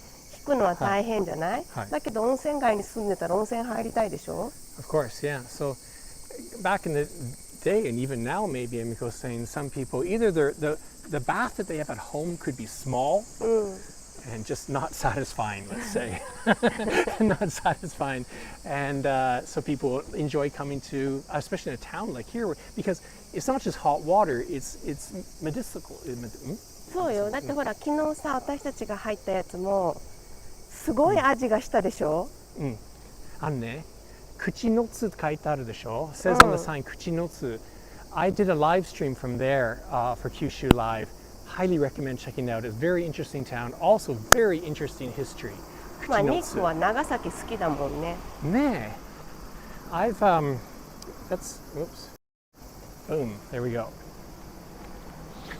くのは大変じゃない？だけど温泉街に住んでたら温泉入りたいでしょ？ Of course, yeah. So back in the day, and even now, maybe Emiko's saying some people either the bath that they have at home could be small. And just not satisfying, let's say. Not satisfying. And so people enjoy coming to, especially in a town like here, because it's not just hot water, it's medicinal. そうよ。だってほら、昨日さ、私たちが入ったやつもすごい味がしたでしょ？ね、口のつって書いてあるでしょ？ Says on the sign, 口のつ。I did a live stream from there for Kyushu Live. Highly recommend checking it out. It's a very interesting town, also very interesting history. まあニックは長崎好きだもんね。ねえ。I've that's oops. Boom. There we go.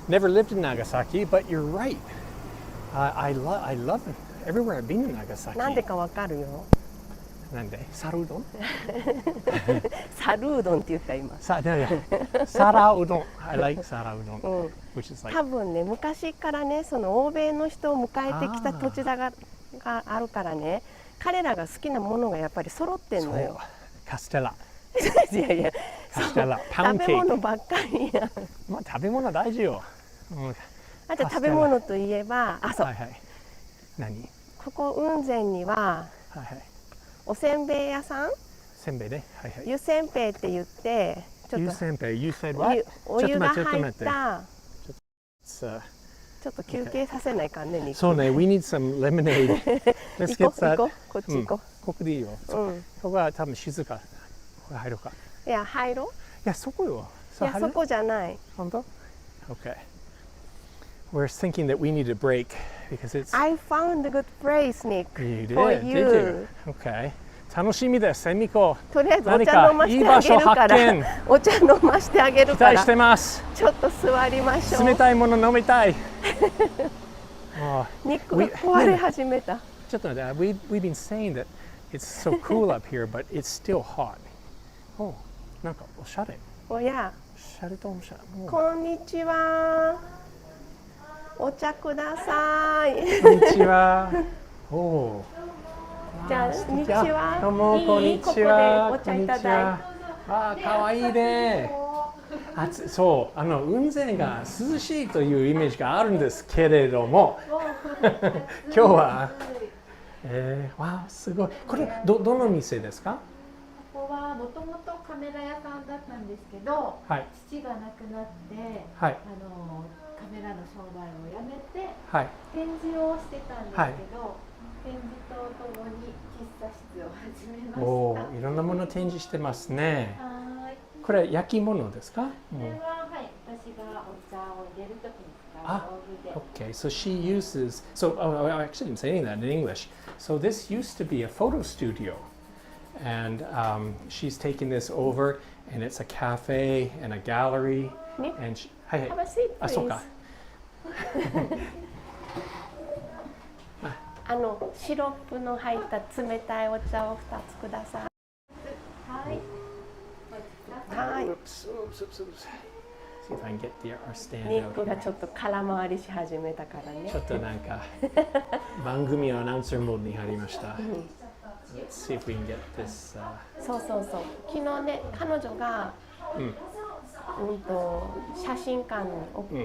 Never lived in Nagasaki, but you're right. I love it. Everywhere I've been in Nagasaki. なんでかわかるよ。なんで？皿うどん？猿うどんって言った今。皿うどん。I like 皿うどん。which is like 多分ね、昔からね、その欧米の人を迎えてきた土地があるからね、彼らが好きなものがやっぱり揃ってんのよ。カステラ。いやいや、カステラ。パンケーキ。食べ物ばっかりや。まあ食べ物大事よ。あと食べ物といえば、あ、そう。はいはい。何？ここ雲仙には、はいはい。おせんべい屋さん？せんべいね。はいはい。湯せんべいって言って、ちょっと湯せんべい。You said what？お湯が入った。ちょっと休憩させないかんね、ニック。そうね。We need some lemonade. Let's get that. 行こう。こっち行こう。ここでいいよ。ここは多分静か。これ入ろうか。いや、入ろう。いや、そこよ。いや、そこじゃない。本当？ Okay. We're thinking that we need a break because it's. I found a good place, Nick. You did, for did you. you? Okay. 楽しみです、エミコ。とりあえずお茶飲ましてあげるから。お茶飲ましてあげるから。期待してます。ちょっと座りましょう。冷たいもの飲みたい。ニックが壊れ始めた。ちょっと待って、we've been saying that it's so cool up here, but it's still hot. お、なんかおしゃれ。おや。おしゃれとおしゃれ。こんにちは。お茶ください。こんにちは。おお。じゃあ、こんにちは。どうも、こんにちは。ここでお茶いただいて。あ、可愛いね。そう、雲仙が涼しいというイメージがあるんですけれども、今日は、わあ、すごい。これ、どの店ですか？ここはもともとカメラ屋さんだったんですけど、はい、父が亡くなって、はい、カメラの商売をやめて、はい、展示をしてたんですけど、はい、展示とともに喫茶室を始めました。おー、いろんなもの展示してますね。はい。これ焼き物ですか？これは、はい、私がお茶を入れるときに使う道具で。Okay, so she uses, so I actually didn't say any of that in English. So this used to be a photo studio, and she's taken this over, and it's a cafe and a gallery. And she, Have a seat, please. あ、そうか。シロップの入った冷たいお茶を2つください。はい。はい。Oops. See if I can get our stand ニッ out. クがちょっと空回りし始めたからね。ちょっとなんか番組アナウンサーモードに入りました。Let's see if we can get this. そうそうそう。昨日ね、彼女が、写真館に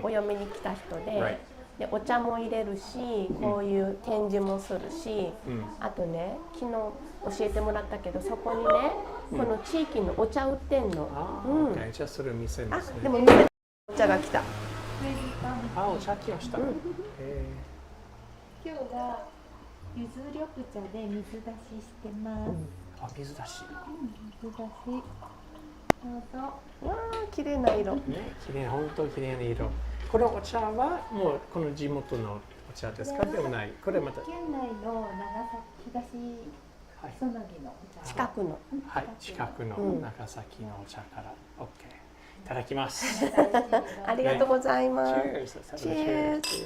お嫁に来た人で、でお茶も入れるし、こういう展示もするし、あとね、昨日教えてもらったけど、そこにね、この地域のお茶売ってんの。Okay, じゃあそれを見せますね。でもお茶が来た。あ、お茶来ました。今日はゆず緑茶で水出ししてます。あ、水出し。水出し。どうぞ。わあ、綺麗な色。ね、綺麗、本当綺麗な色。このお茶はもうこの地元のお茶ですか？でもない。これまた県内の長崎東そなぎのお茶。近くの。はい、近くの長崎のお茶から。OK。いただきます。ありがとうございます。Cheers。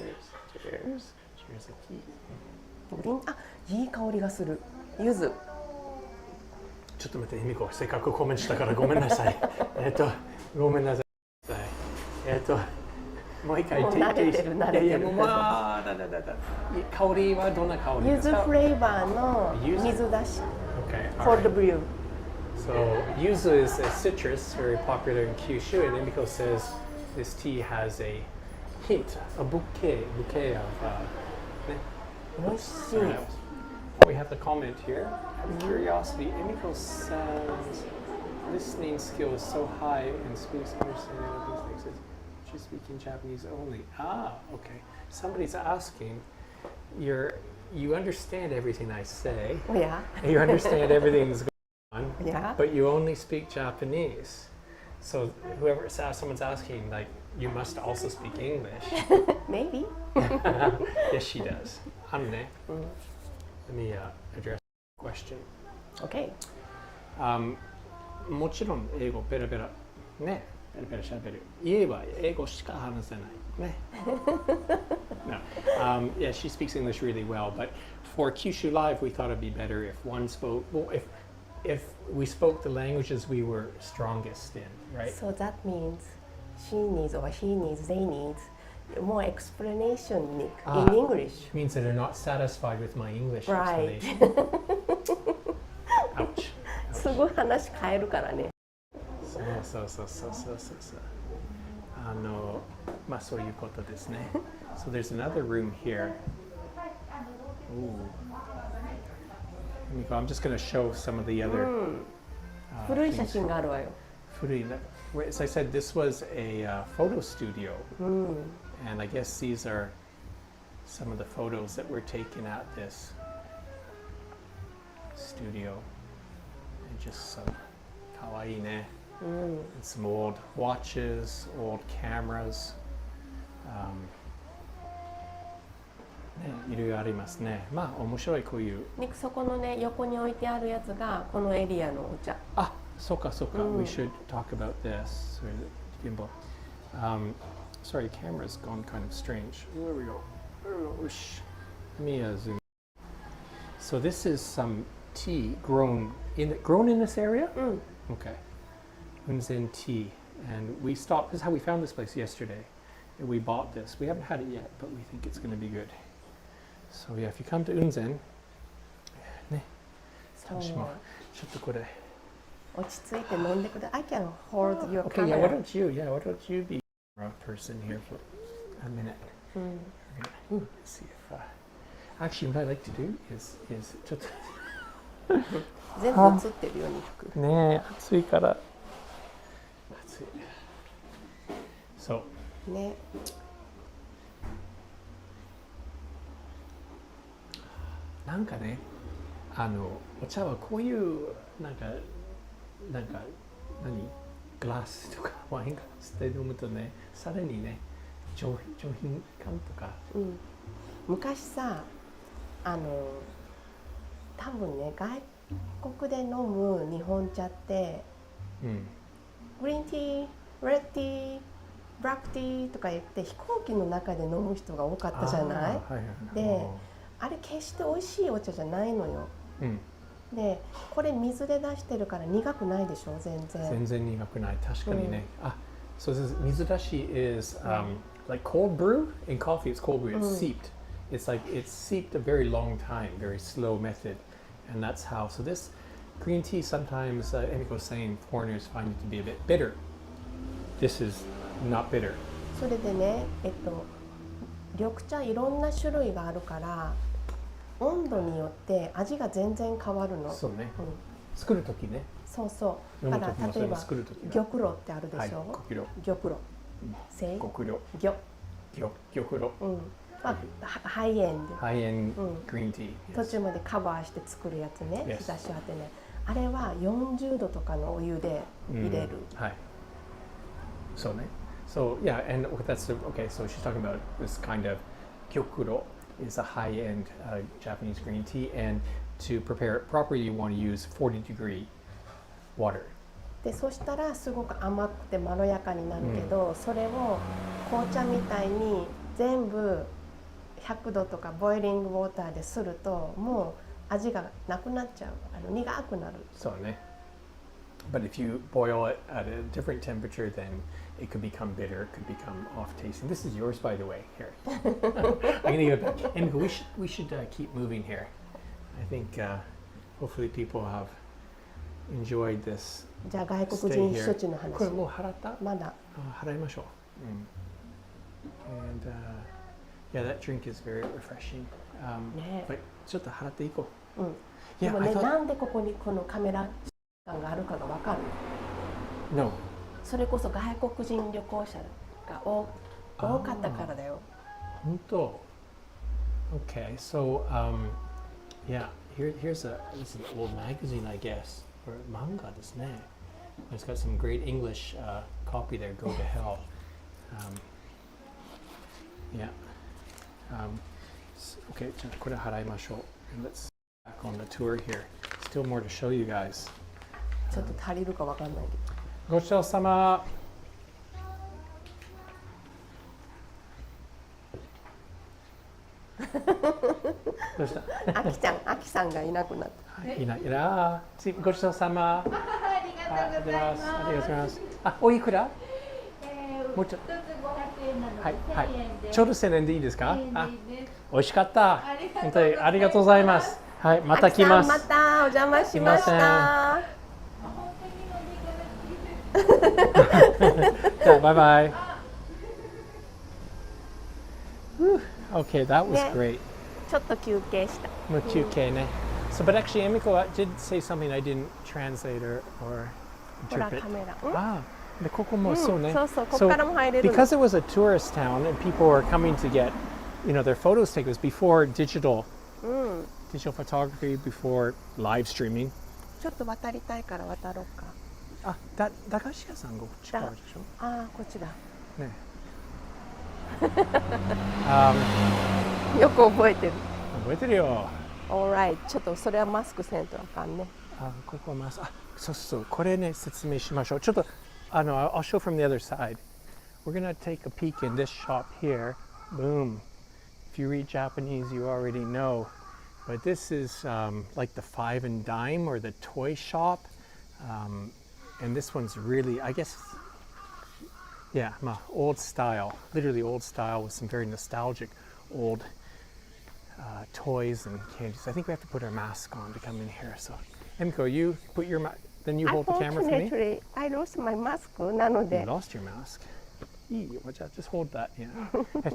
あ、いい香りがする。柚子。ちょっと待って、エミコ、せっかくコメントしたからごめんなさい。ごめんなさい。もう一回もう慣れてる慣れてる。香りはどんな香りですか？柚子フレーバーの水出し。Cold brew. So yuzu is a citrus, very popular in Kyushu, and Emiko says this tea has a hint, a bouquet of. We have the comment here. Out of curiosity, Emiko says listening skill is so high and speaks understanding of these things. She's speaking Japanese only. Ah, okay. Somebody's asking, you understand everything I say. Yeah. You understand everything that's going on. Yeah. But you only speak Japanese. So someone's asking, like, you must also speak English. Maybe. Yes, she does. let me address the question. OK。もちろん英語ペラペラね、ペラペラ喋る。家は英語しか話せないね。No. Yeah, she speaks English really well, but for Kyushu Live, we thought it'd be better if one spoke. Well, if we spoke the languages we were strongest in, right? So that means she needs or he needs, they need more explanation in English. Means that they're not satisfied with my English Right. explanation. Ouch. すごい話変えるからね。そう。まあそういうことですね。So there's another room here. Ooh. I'm just going to show some of the other. 古い写真があるわよ。古い。As I said, this was a photo studio, and I guess these are some of the photos that were taken at this studio. And just some kawaii ne, and some old watches, old cameras. いろいろありますね。まあ面白いこういう。そこのね横に置いてあるやつがこのエリアのお茶。あ、そうか。We should talk about this. Sorry, the camera's gone kind of strange. There we go. Let me zoom. So this is some tea grown in this area? Okay. Unzen tea. And we stopped. This is how we found this place yesterday. And we bought this. We haven't had it yet, but we think it's going to be good. So yeah, if you come to Unzen, ね、楽しもう。ちょっとこれ。落ち着いて飲んでください。I can hold your Okay, camera. why don't you be a person here for a minute? Let's see if actually what I like to do is ちょっと全部映ってるように吹く。ねえ、暑いから。暑い。そう。ね。なんかね、お茶はこういうなんかグラスとかワイングラスで飲むとね、さらにね、上品感とか。昔さ、多分ね、外国で飲む日本茶って、グリーンティー、レッティー、ブラックティーとか言って飛行機の中で飲む人が多かったじゃない？で、あれ決して美味しいお茶じゃないのよ。で、これ水で出してるから苦くないでしょ、全然。全然苦くない。確かにね。So this水出し is like cold brew in coffee. It's cold brew. It's seeped. It's seeped a very long time, very slow method, and that's how. So this green tea sometimes, Emiko was saying, foreigners find it to be a bit bitter. This is not bitter. それでね、緑茶いろんな種類があるから。温度によって味が全然変わるの。そうね。作るときね。そうそう。だから例えば玉露ってあるでしょ。玉露。玉露。ハイエンド。ハイエンドグリーンティー。途中までカバーして作るやつね。日差し当てね。あれは40度とかのお湯で入れる。はい。そうね。So yeah, and that's okay. So she's talking about this kind of 玉露。is a high-end Japanese green tea, and to prepare it properly, you want to use 40-degree water. で、そしたらすごく甘くてまろやかになるけど、それを紅茶みたいに全部100度とかボイリングウォーターですると、もう味がなくなっちゃう。苦くなる。そうね。But if you boil it at a different temperature, then it could become bitter, it could become off-tasting. This is yours, by the way. Here, I'm going to give it back. And we should keep moving here. I think hopefully people have enjoyed this. じゃあ外国人避暑地の話。これもう払った？まだ。払いましょう。And yeah, that drink is very refreshing. But ちょっと払っていこう。でもね、なんでここにこのカメラがあるかがわかる？ No. それこそ外国人旅行者が多かったからだよ。本当。Okay, so yeah, here's an old magazine, I guess, or manga ですね。It's got some great English copy there. Go to hell. Yeah. Okay, じゃあこれ払いましょう。Let's Back on the tour here. Still more to show you guys. ちょっと足りるかわかんないけごちそうさま。どうした？ど。あきさんがいなくなった。いないな。ごちそうさま。ありがとうございます。ありがとうございます。あ、おいくら？もうちょっと。一つ500円なのではいはい1000円で。ちょうど1000円でいいですか？ 1000円あ、でいいです。美味しかった。ありがとうございます本当にありがとうございます。はい、また来ます。あきさんまたお邪魔しましすいまた。本当に飲んでいただきです。じゃあバイバイ。Okay, that was ね great. ちょっと休憩した。もう休憩ね。So, but actually, Emiko did say something I didn't translate or ほら interpret. カメラ。Ah, でここもそうね。そうそう、ここからも入れるの。 because it was a tourist town and people were coming to get, their photos taken, it was before digital photography, before live streaming. ちょっと渡りたいから渡ろうか。あ、駄菓子屋さんが近いでしょ。ああ、こっちだ。ね。よく覚えてる。覚えてるよ。Alright、ちょっとそれはマスクせんとあかんね。あ、ここます。あ、そうそう、これね、説明しましょう。ちょっと、I'll show from the other side. We're gonna take a peek in this shop here. Boom. If you read Japanese, you already know. But this is like the Five and Dime or the toy shop. And this one's really, I guess, yeah, old style. Literally old style with some very nostalgic old toys and candies. I think we have to put our mask on to come in here. So, Emiko, you put your then you hold the camera for me. Unfortunately, I lost my mask なの You で。 lost your mask. Just hold that. Yeah.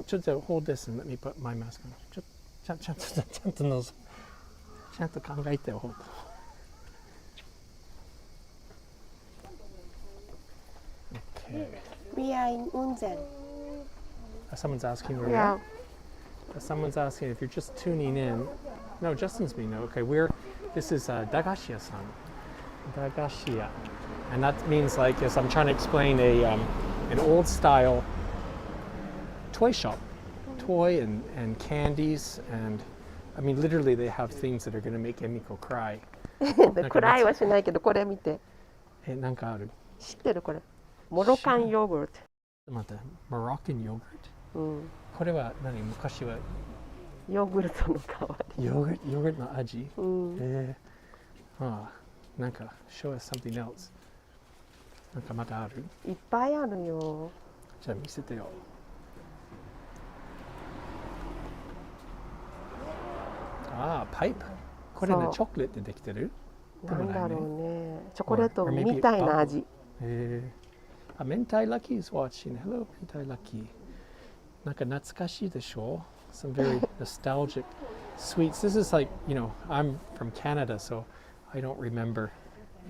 Just hold this and let me put my mask on. ちゃんと考えてよ。Okay. We are in Unzen. Someone's asking where we Yeah. are. Someone's asking if you're just tuning in. No, Justin's being no. Okay, this is Dagashiya-san. Dagashiya. And that means like, yes, I'm trying to explain an old style toy shop. Toy and candies and I mean literally they have things that are going to make Emiko cry. 暗いはしないけど、これ見て。なんかある？知ってるこれ。モロカンヨーグルト。待って、Moroccan yogurt? うん。これは何？昔はヨーグルトの代わり。ヨーグルトの味？うん。なんか show us something else. なんかまたある？いっぱいあるよ。じゃあ見せてよ。パイプ。これね、チョコレートでできてる？なんだろうね。チョコレートみたいな味。明太ラッキー is watching. Hello, 明太ラッキー。なんか懐かしいでしょ？ Some very nostalgic sweets. This is like, I'm from Canada, so I don't remember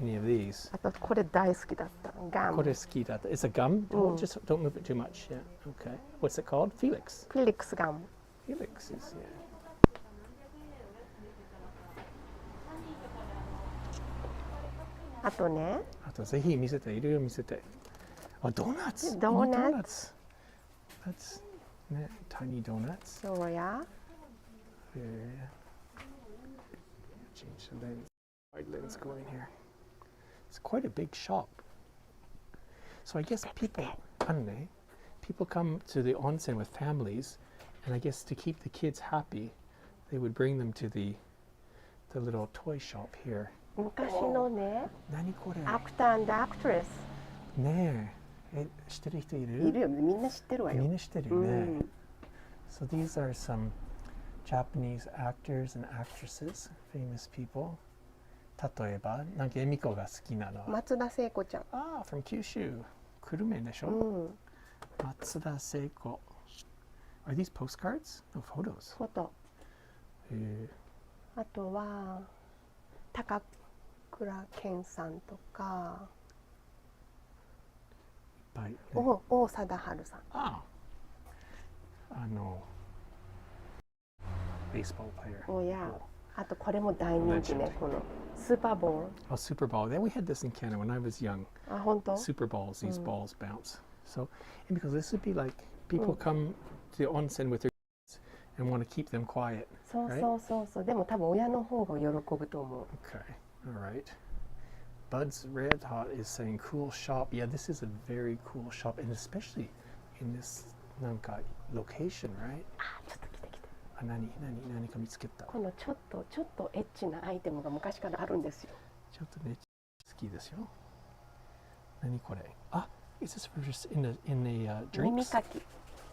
any of these. あとこれ大好きだった。ガム。これ好きだった。It's a gum? Don't move it too much. Yeah. Okay. What's it called? Felix. フィリックスガム。Felix is, yeah. あとね。あとぜひ見せて、いろいろ見せて。あ、ドーナツ。ドーナツ。That's ね、tiny donuts. そうや。Change the lens. Wide lens going here. It's quite a big shop. So I guess people come to the onsen with families, and I guess to keep the kids happy, they would bring them to the little toy shop here. 昔のね、何これ？アクター&アクトレス。ねえ、知ってる人いる？いるよね、みんな知ってるわよ。みんな知ってるね。So these are some Japanese actors and actresses, famous people. 例えば、なんかエミコが好きなのは。松田聖子ちゃん。from Kyushu. 久留米でしょ？松田聖子。Are these postcards? No, photos. フォト。あとは高倉健さんとか、王貞治さん。baseball player. おや。あとこれも大人気ね、このスーパーボール。Oh, Super Bowl. Then we had this in Canada when I was young. あ、本当？ Super balls. These balls bounce. So, and because this would be like people come to the onsen with their kids and want to keep them quiet. そうそうそうそう。でも多分親の方が喜ぶと思う。Okay, all right. Bud's Red Hot is saying cool shop. Yeah, this is a very cool shop, and especially in this なんか location, right? あ、ちょっと来て来て。あ、何か見つけた。このちょっとエッチなアイテムが昔からあるんですよ。ちょっとね、好きですよ。何これ？あ、is this for just in the drinks? 耳かき。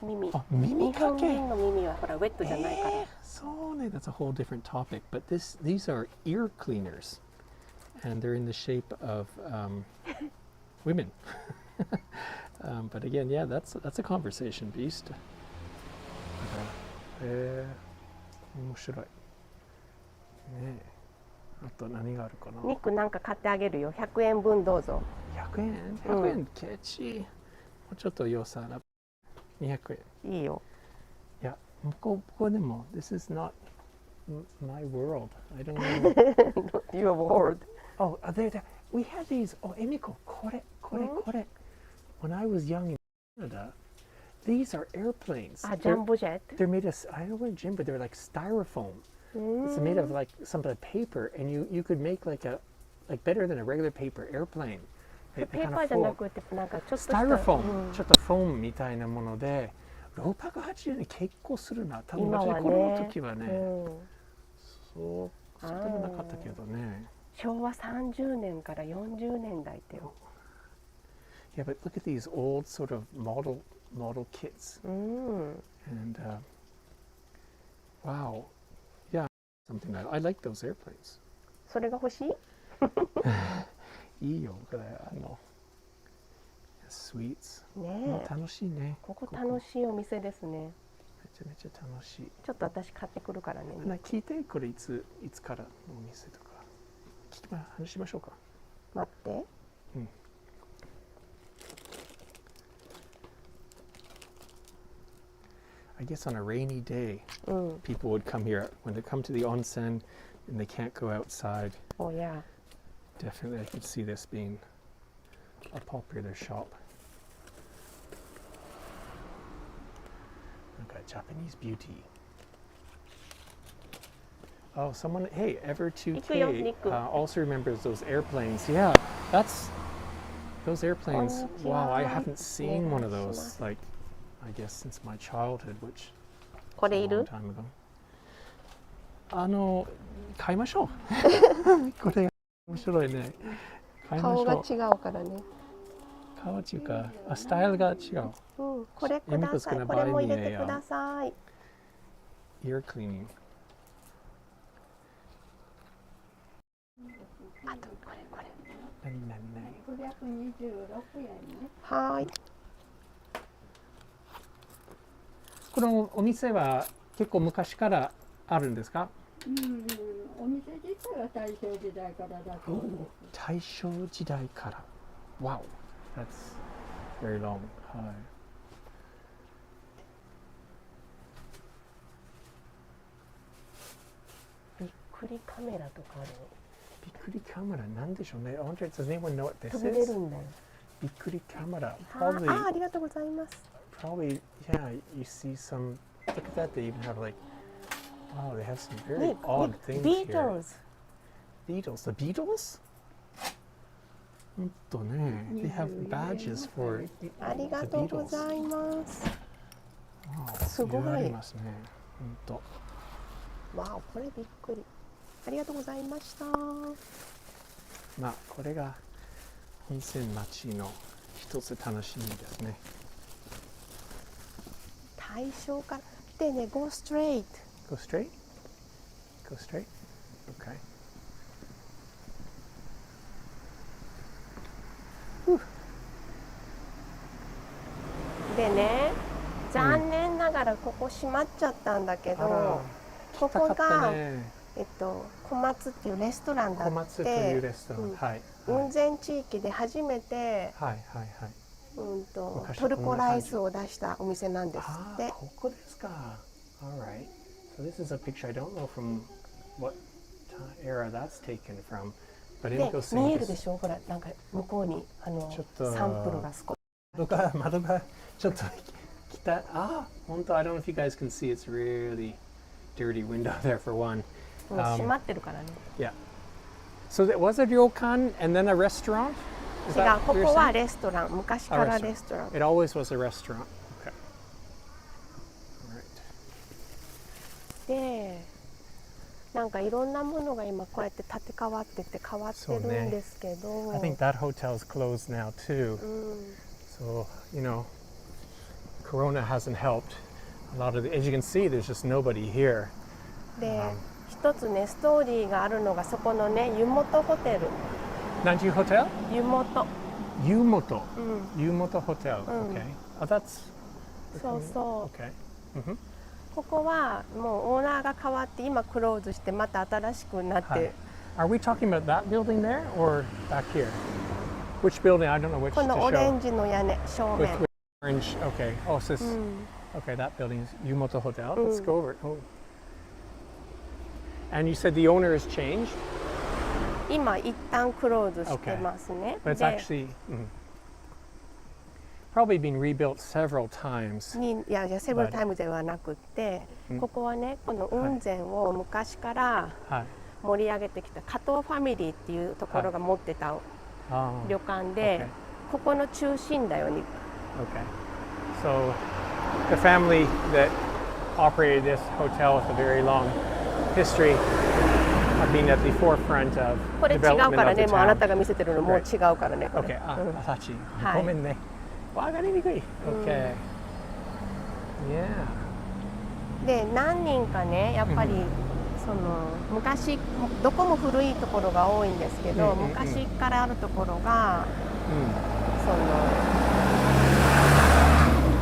耳。あ、耳かけ。日本人の耳はほらウェットじゃないから。そうね、that's a whole different topic. But these are ear cleaners, and they're in the shape of women. But again, yeah, that's a conversation beast. 面白い。ねえ。あと何があるかな。肉なんか買ってあげるよ。100円分どうぞ。100円 ?100 円ケチ。もうちょっと予算な。200円。いいよ。いや、ここでも、this is not my world. I don't know. Your world. Oh, there. We had these. Oh, Emiko, これ。When I was young in Canada, these are airplanes. あ、ジャンボジェット。They're made of, I don't know, Jim, but they're like styrofoam. It's made of like some paper, and you could make like better than a regular paper airplane. ペーパーじゃなくてなんかちょっとしたスタイロフォーム、ちょっとフォームみたいなもので、680円結構するな。多分私子供の時はね、そうでもなかったけどね。昭和30年から40年代ってよ。Yeah, but look at these old sort of model kits. And wow. Something I like those airplanes. それが欲しい？いいよ、これsweets。ねえ。楽しいね。ここ楽しいお店ですね。めちゃめちゃ楽しい。ちょっと私買ってくるからね。聞いて、これいつからのお店とか。話しましょうか。待って。I guess on a rainy day, people would come here when they come to the onsen and they can't go outside. Oh yeah. Definitely, I could see this being a popular shop. Okay, Japanese beauty. Oh, someone, hey, Ever2K also remembers those airplanes. Yeah, those airplanes. Wow, I haven't seen one of those, like, I guess since my childhood, which was a long time ago. 買いましょう。これ面白いね。顔が違うからね。顔っていうか、スタイルが違う。これください。これも入れてください。Ear cleaning. あとこれ。何。626円ね。はい。このお店は結構昔からあるんですか？お店自体は大正時代からだと思います。大正時代から。Wow, that's very long. はい。びっくりカメラとかある。びっくりカメラなんでしょうね。I wonder, does anyone know what this is? 飛び出るんだよ。びっくりカメラ。ありがとうございます。Probably, yeah, you see some, look at that, they even have like, wow, they have some very odd things here. Beatles, the Beatles? ほんとね、they have badges for the Beatles. ありがとうございます。すごい。ありますね、ほんと。わお、これびっくり。ありがとうございました。まあ、これが温泉町の一つ楽しみですね。大正からでね、go straight. Go straight? Go straight? Okay. でね、残念ながらここ閉まっちゃったんだけど、ここが、小松っていうレストランだって、小松というレストラン、はい、雲仙地域で初めて、トルコライスを出したお店なんですって。ここですか。Alright. So this is a picture. I don't know from what era that's taken from. But で、見えるでしょ。ほら、なんか向こうにサンプルが少し。窓がちょっと北。本当。I don't know if you guys can see. It's really dirty window there for one. 閉まってるからね。 Yeah. So that was a ryokan and then a restaurant? Is 違う、 that こ what こ you're は saying? レストラン、昔から A レストラン。 It always was a restaurant. Okay. Right. で、なんかいろんなものが今こうやって建て替わってて変わってるんですけど、 I think that hotel is closed now too. うん、 So, you know, Corona hasn't helped. A lot of as you can see, there's just nobody here. で、一つねストーリーがあるのがそこのね湯本ホテル。Nanju Hotel? 湯本。 Yumoto. うん。 Yumoto Hotel. Okay. Oh, that's そうそう。 okay. Mm-hmm. ここはもうオーナーが変わって今クローズしてまた新しくなって。 Hi. Are we talking about that building there or back here? Which building? I don't know which こ to のオレ show. ンジの屋根正 With, 面。 with orange. Okay. Oh, so this. うん。 Okay, that building is Yumoto Hotel. Let's go over it. Oh. And you said the owner has changed, 今一旦クローズしてますね。 but it's で、 actually probably been rebuilt several times. いやセブルタイムではなくって、ここはねこの雲仙を昔からはい。盛り上げてきた加藤ファミリーっていうところが持ってた Oh, 旅館で、 okay. ここの中心だよね。 Okay. So the family that operated this hotel with a very long history have been at the forefront of これ違う development から of the ね、もうあな town. たが見せてるのもう違うからね。これ Okay. うん Asachi. はい。 Gomen ne. Wa ga ni gui. Okay. Yeah. で何人かねやっぱり、その昔どこも古いところが多いんですけど、昔からあるところが、その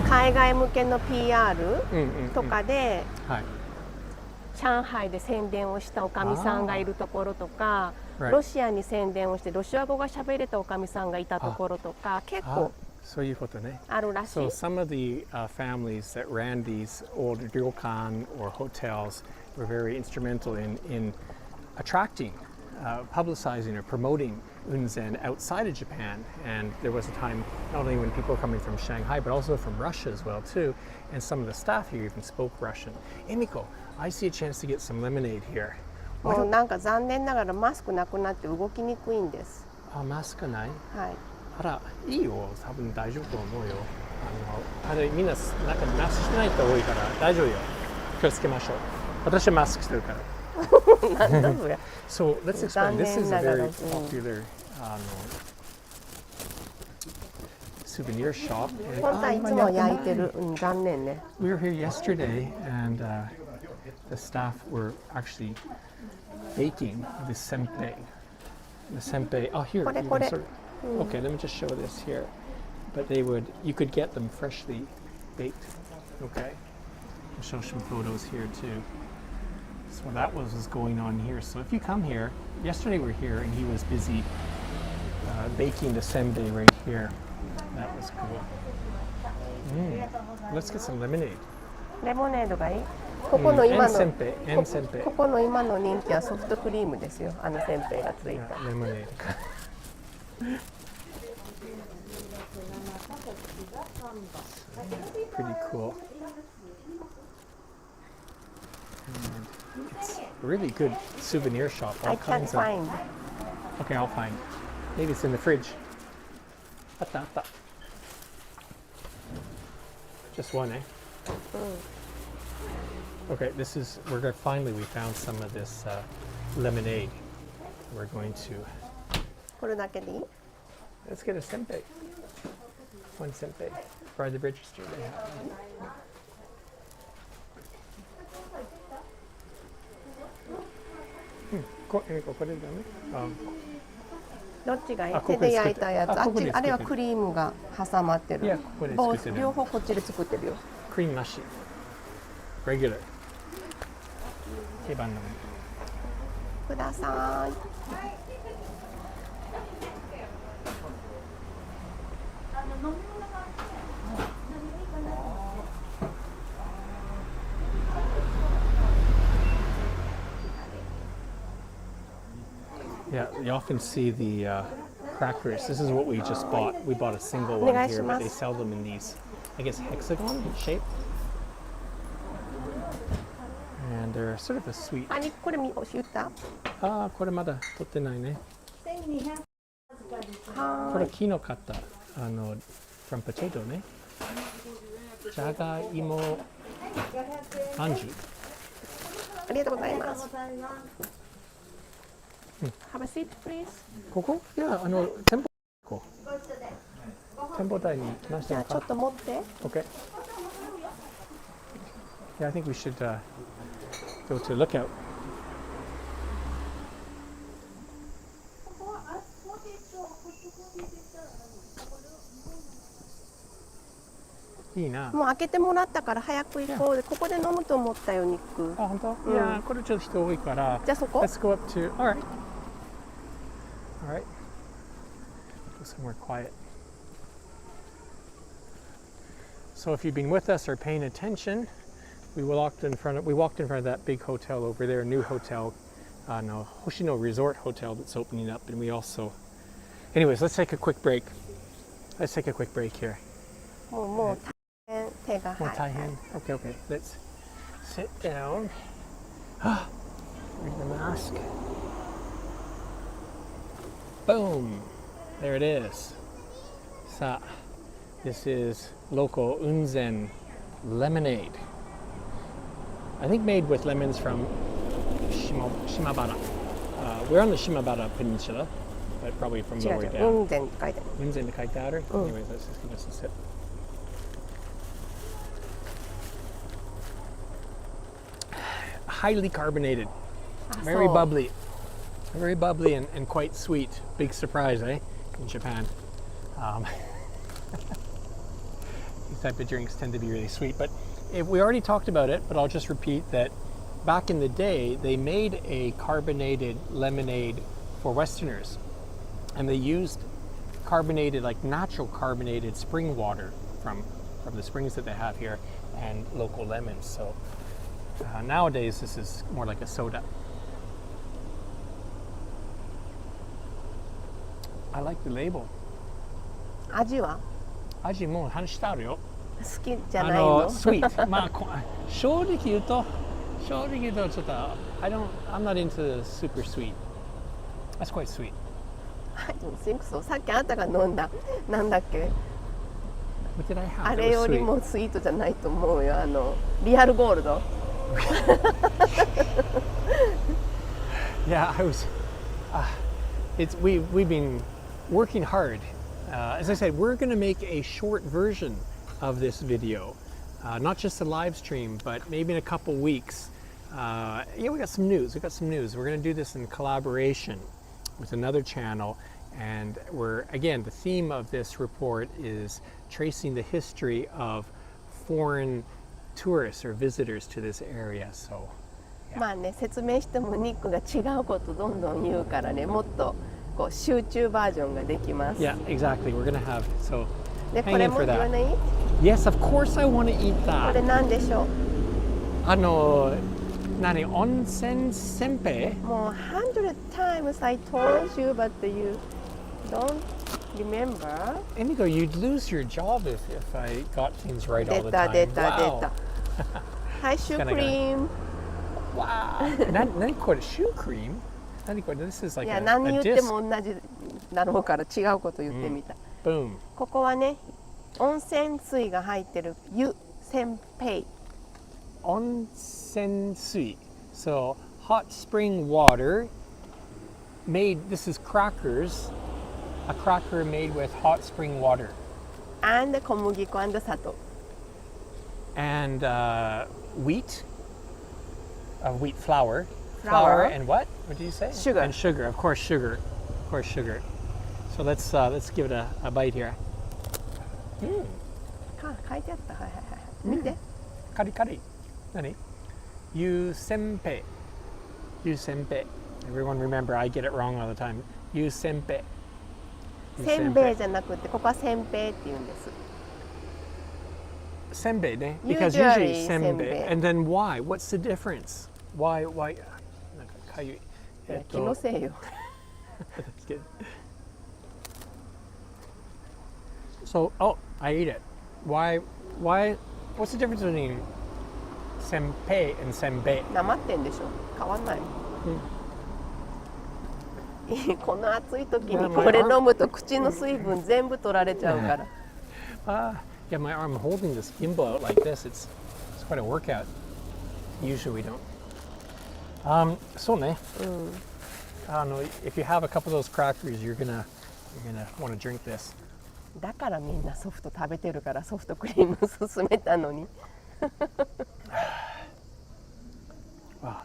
海外向けの PR とかで、はい。上海で宣伝をしたおかみさんがいるところとか、 Right. ロシアに宣伝をしてロシア語が喋れたおかみさんがいたところとか結構 So you put ne. あるらしい。 So some of the families that ran these old ryokan or hotels were very instrumental in attracting, publicizing or promoting Unzen outside of Japan. And there was a time not only when people were coming from Shanghai, but also from Russia as well too. And some of the staff here even spoke Russian. Emiko, I see a chance to get some lemonade here. もうなんか残念ながらマスクなくなって動きにくいんです。 マスクない？はい。あら、いいよ。多分大丈夫と思うよ。みんななんかマスクしてない人多いから大丈夫よ。気をつけましょう。私はマスクしてるから。なんだそれ。 So let's explain. This is a very 残念ながら。 popular souvenir shop. 本当はいつも焼いてる。うん、残念ね。 We were here yesterday, and the staff were actually baking the senpei. The senpei. Oh, here. Kore, you kore. can sort of- Okay, let me just show this here. But you could get them freshly baked. Okay. I'll show some photos here too. So that was going on here. So if you come here, yesterday we were here and he was busy baking the senbei right here. That was cool. Let's get some lemonade. レモネードがいい？ここの今 and の senpei, and senpei. ここの今の人気はソフトクリームですよ。あのせんべいがつい Yeah, た。 lemonade. Pretty cool. And it's a really good souvenir shop. All I can't kinds of. find. Okay, I'll find. Maybe it's in the fridge. Atta, atta. Just one, eh? Okay, finally we found some of this lemonade. We're going to, これだけでいい？ let's get a senpei. One senpei. By the register they have. Koれダメ？どっちがいい？あこ手でこで作って焼いたやつ。あここで作ってるあれはクリームが挟まってる。いやここで作ってる両方こっちで作ってるよ。クリームなし。Regular. 定番のもの。ください。Yeah, you often see the crackers. This is what we just bought. We bought a single one here, but they sell them in these, I guess, hexagon shape. And they're sort of a sweet. あにこれ言った？これまだ取ってないね。1200はこれ昨日買ったfrom potato ね。じゃがいもまんじゅう。ありがとうございまありがとうす。ございます。Have a seat, please. ここ？いや店舗こご一緒で。店舗台に来ましたかじゃあちょっ？と持って。 Okay. Yeah, I think we should go to lookout. いいな。もう開けてもらったから早く行こうで、ここで飲むと思ったよ肉。あ、本当？いや、これちょっと人多いから。じゃあそこ？ Let's go up to. All right. All right. Go somewhere quiet. So if you've been with us or paying attention, we walked in front of that big hotel over there, a new hotel, no, Hoshino Resort Hotel that's opening up, and we also. Anyways, let's take a quick break. Let's take a quick break here. もう大変手がもう大変。Okay, okay. Let's sit down. Read the mask. Boom. There it is. Sa. This is local Unzen Lemonade. I think made with lemons from Shimabara. We're on the Shimabara Peninsula, but probably from 違う lower 違う、 down. 雲仙って書いてある。 Unzen って書いてある? Anyways, let's just give us a sip. Highly carbonated, very so. bubbly, very bubbly and quite sweet. Big surprise, eh? In Japan, these type of drinks tend to be really sweet. But we already talked about it, but I'll just repeat that back in the day, they made a carbonated lemonade for Westerners, and they used carbonated, like natural carbonated spring water from the springs that they have here, and local lemons. So nowadays, this is more like a soda. I like the label. 味は味もう話してあるよ。好きじゃないの？sweet. まあ正直言うとちょっとI'm not into super sweet. That's quite sweet. I don't think so. さっきあなたが飲んだなんだっけ？ What did I have? あれよりもスイートじゃないと思うよ。リアルゴールド。Yeah, I was. We've been working hard. As I said, we're going to make a short version of this video, not just a live stream, but maybe in a couple weeks. We got some news. We're going to do this in collaboration with another channel, and the theme of this report is tracing the history of foreign tourists or visitors to this area. So, yeah. まあね、説明してもニックが違うことどんどん言うからね、もっとこう集中バージョンができます。 Yeah, exactly. We're gonna have so. で、こ Hang れ in も for 言わ that. ない？ Yes, of course I want to eat これ that. なんでしょ何onsen senpei? う？もう100 times I told you, but you don't remember? Indigo, you'd lose your job if I got things right all 出 the た time. 出た出 Wow. た。はい、シュークリーム。 Wow. 何これ shoe cream? 何これ This is い like や、 a 何言って disc. も同じだろうから違うこと言ってみた。Boom. ここはね、温泉水が入ってる湯煎餅。 Onsen sui. So hot spring water made. This is crackers. A cracker made with hot spring water. and 小麦粉 and 砂糖。 And wheat. Wheat flour. Flour. And what? What did you say? Sugar. And sugar. Of course, sugar. Of course, sugar. So let's give it a bite here. 書いてあった。はいはいはい。見て。カリカリ。何? Yu senpei. Yu senpei. Everyone remember, I get it wrong all the time. Yu senpei. せんべいじゃなくて、ここはせんべいって言うんです。 Senbei, ne? Because Usually usually senbei. senbei. And then why? What's the difference? Why? 気のせいよ。 That's good. So, I ate it. Why? What's the difference between Senpei and senbei. なまってんでしょ。変わんない。この暑い時にこれ飲むと口の水分全部取られちゃうから。Yeah, my arm holding this gimbal out like this. It's quite a workout. Usually we don't. So ne. If you have a couple of those crackers, you're gonna want to drink this. だからみんなソフト食べてるからソフトクリーム勧めたのに。Wow.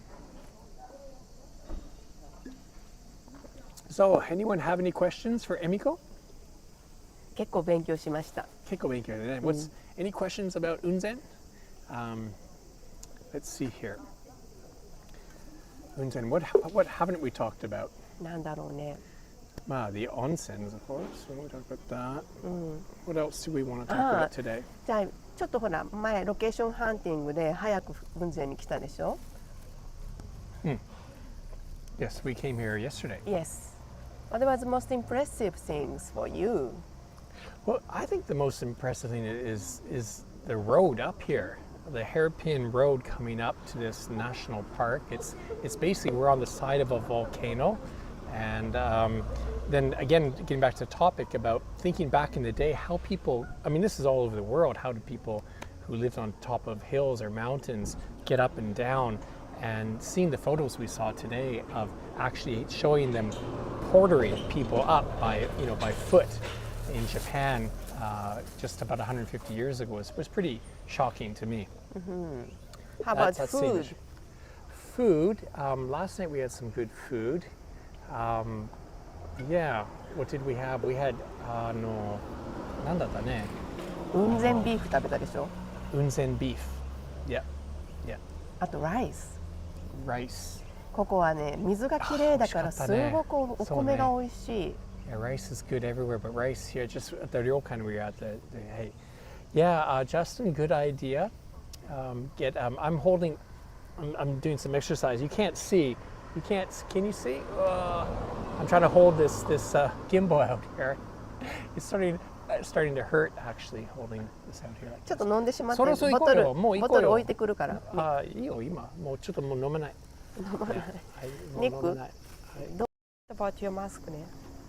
So, anyone have any questions for Emiko? 結構勉強しました。結構勉強だね。Any questions about Unzen? Let's see here. Unzen, what haven't we talked about? なんだろうね。The onsens, of course. We want to talk about that. What else do we want to talk about today? じゃあちょっとほら前ロケーションハンティングで早く雲仙に来たでしょ。Yes, we came here yesterday. Yes. What was the most impressive things for you? Well, I think the most impressive thing is the road up here, the hairpin road coming up to this national park. It's basically we're on the side of a volcano, and then again getting back to the topic about thinking back in the day, how people. I mean, this is all over the world. How do people who lived on top of hills or mountains get up and down? And seeing the photos we saw today of actually showing them portering people up by foot in Japan just about 150 years ago was pretty shocking to me. How about food? Food. Last night we had some good food. Yeah. What did we have? We had なんだったね。雲仙ビーフ食べたでしょ。Unzen beef. Yeah. Yeah. あとライス。Rice. ここはね水がきれいだからすごくお米が美味しい。Yeah, rice is good everywhere, but rice here, just at the ryokan we were at, hey. Yeah, Justin, good idea. I'm doing some exercise. You can't see. Can you see? I'm trying to hold this gimbal out here. It's starting to hurt actually holding this out here. ちょっと飲んでしまってそろそろ行こうよ。もう行こうよ。ボトル置いてくるから。いいよ今。もうちょっともう飲めない。飲まない。ニック、Don't forget about your mask ね。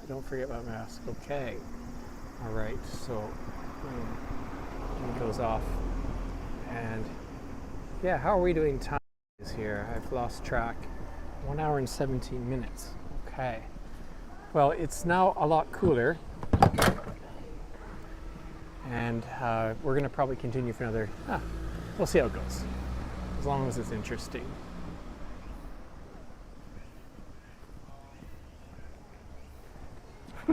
Don't forget about mask. Okay. All right. So it goes off. And yeah, how are we doing time here? I've lost track. 1 hour and 17 minutes. Okay. Well, it's now a lot cooler. And we're going to probably continue for another. We'll see how it goes. As long as it's interesting.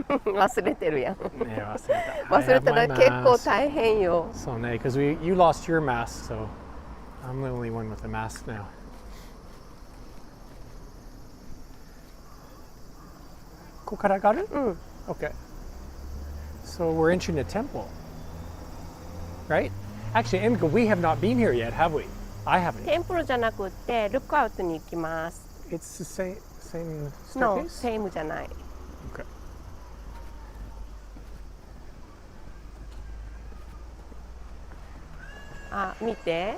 忘れてるやん。ね、忘れた。忘れたら結構大変よ。そうね、because you lost your mask, so I'm the only one with a mask now. ここから上がる？Okay. So we're entering the temple, right? Actually, Emiko, we have not been here yet, have we? I haven't. テンプルじゃなくってルックアウトに行きます。It's the same No, staircase? same じゃない。Okay. あ、見て。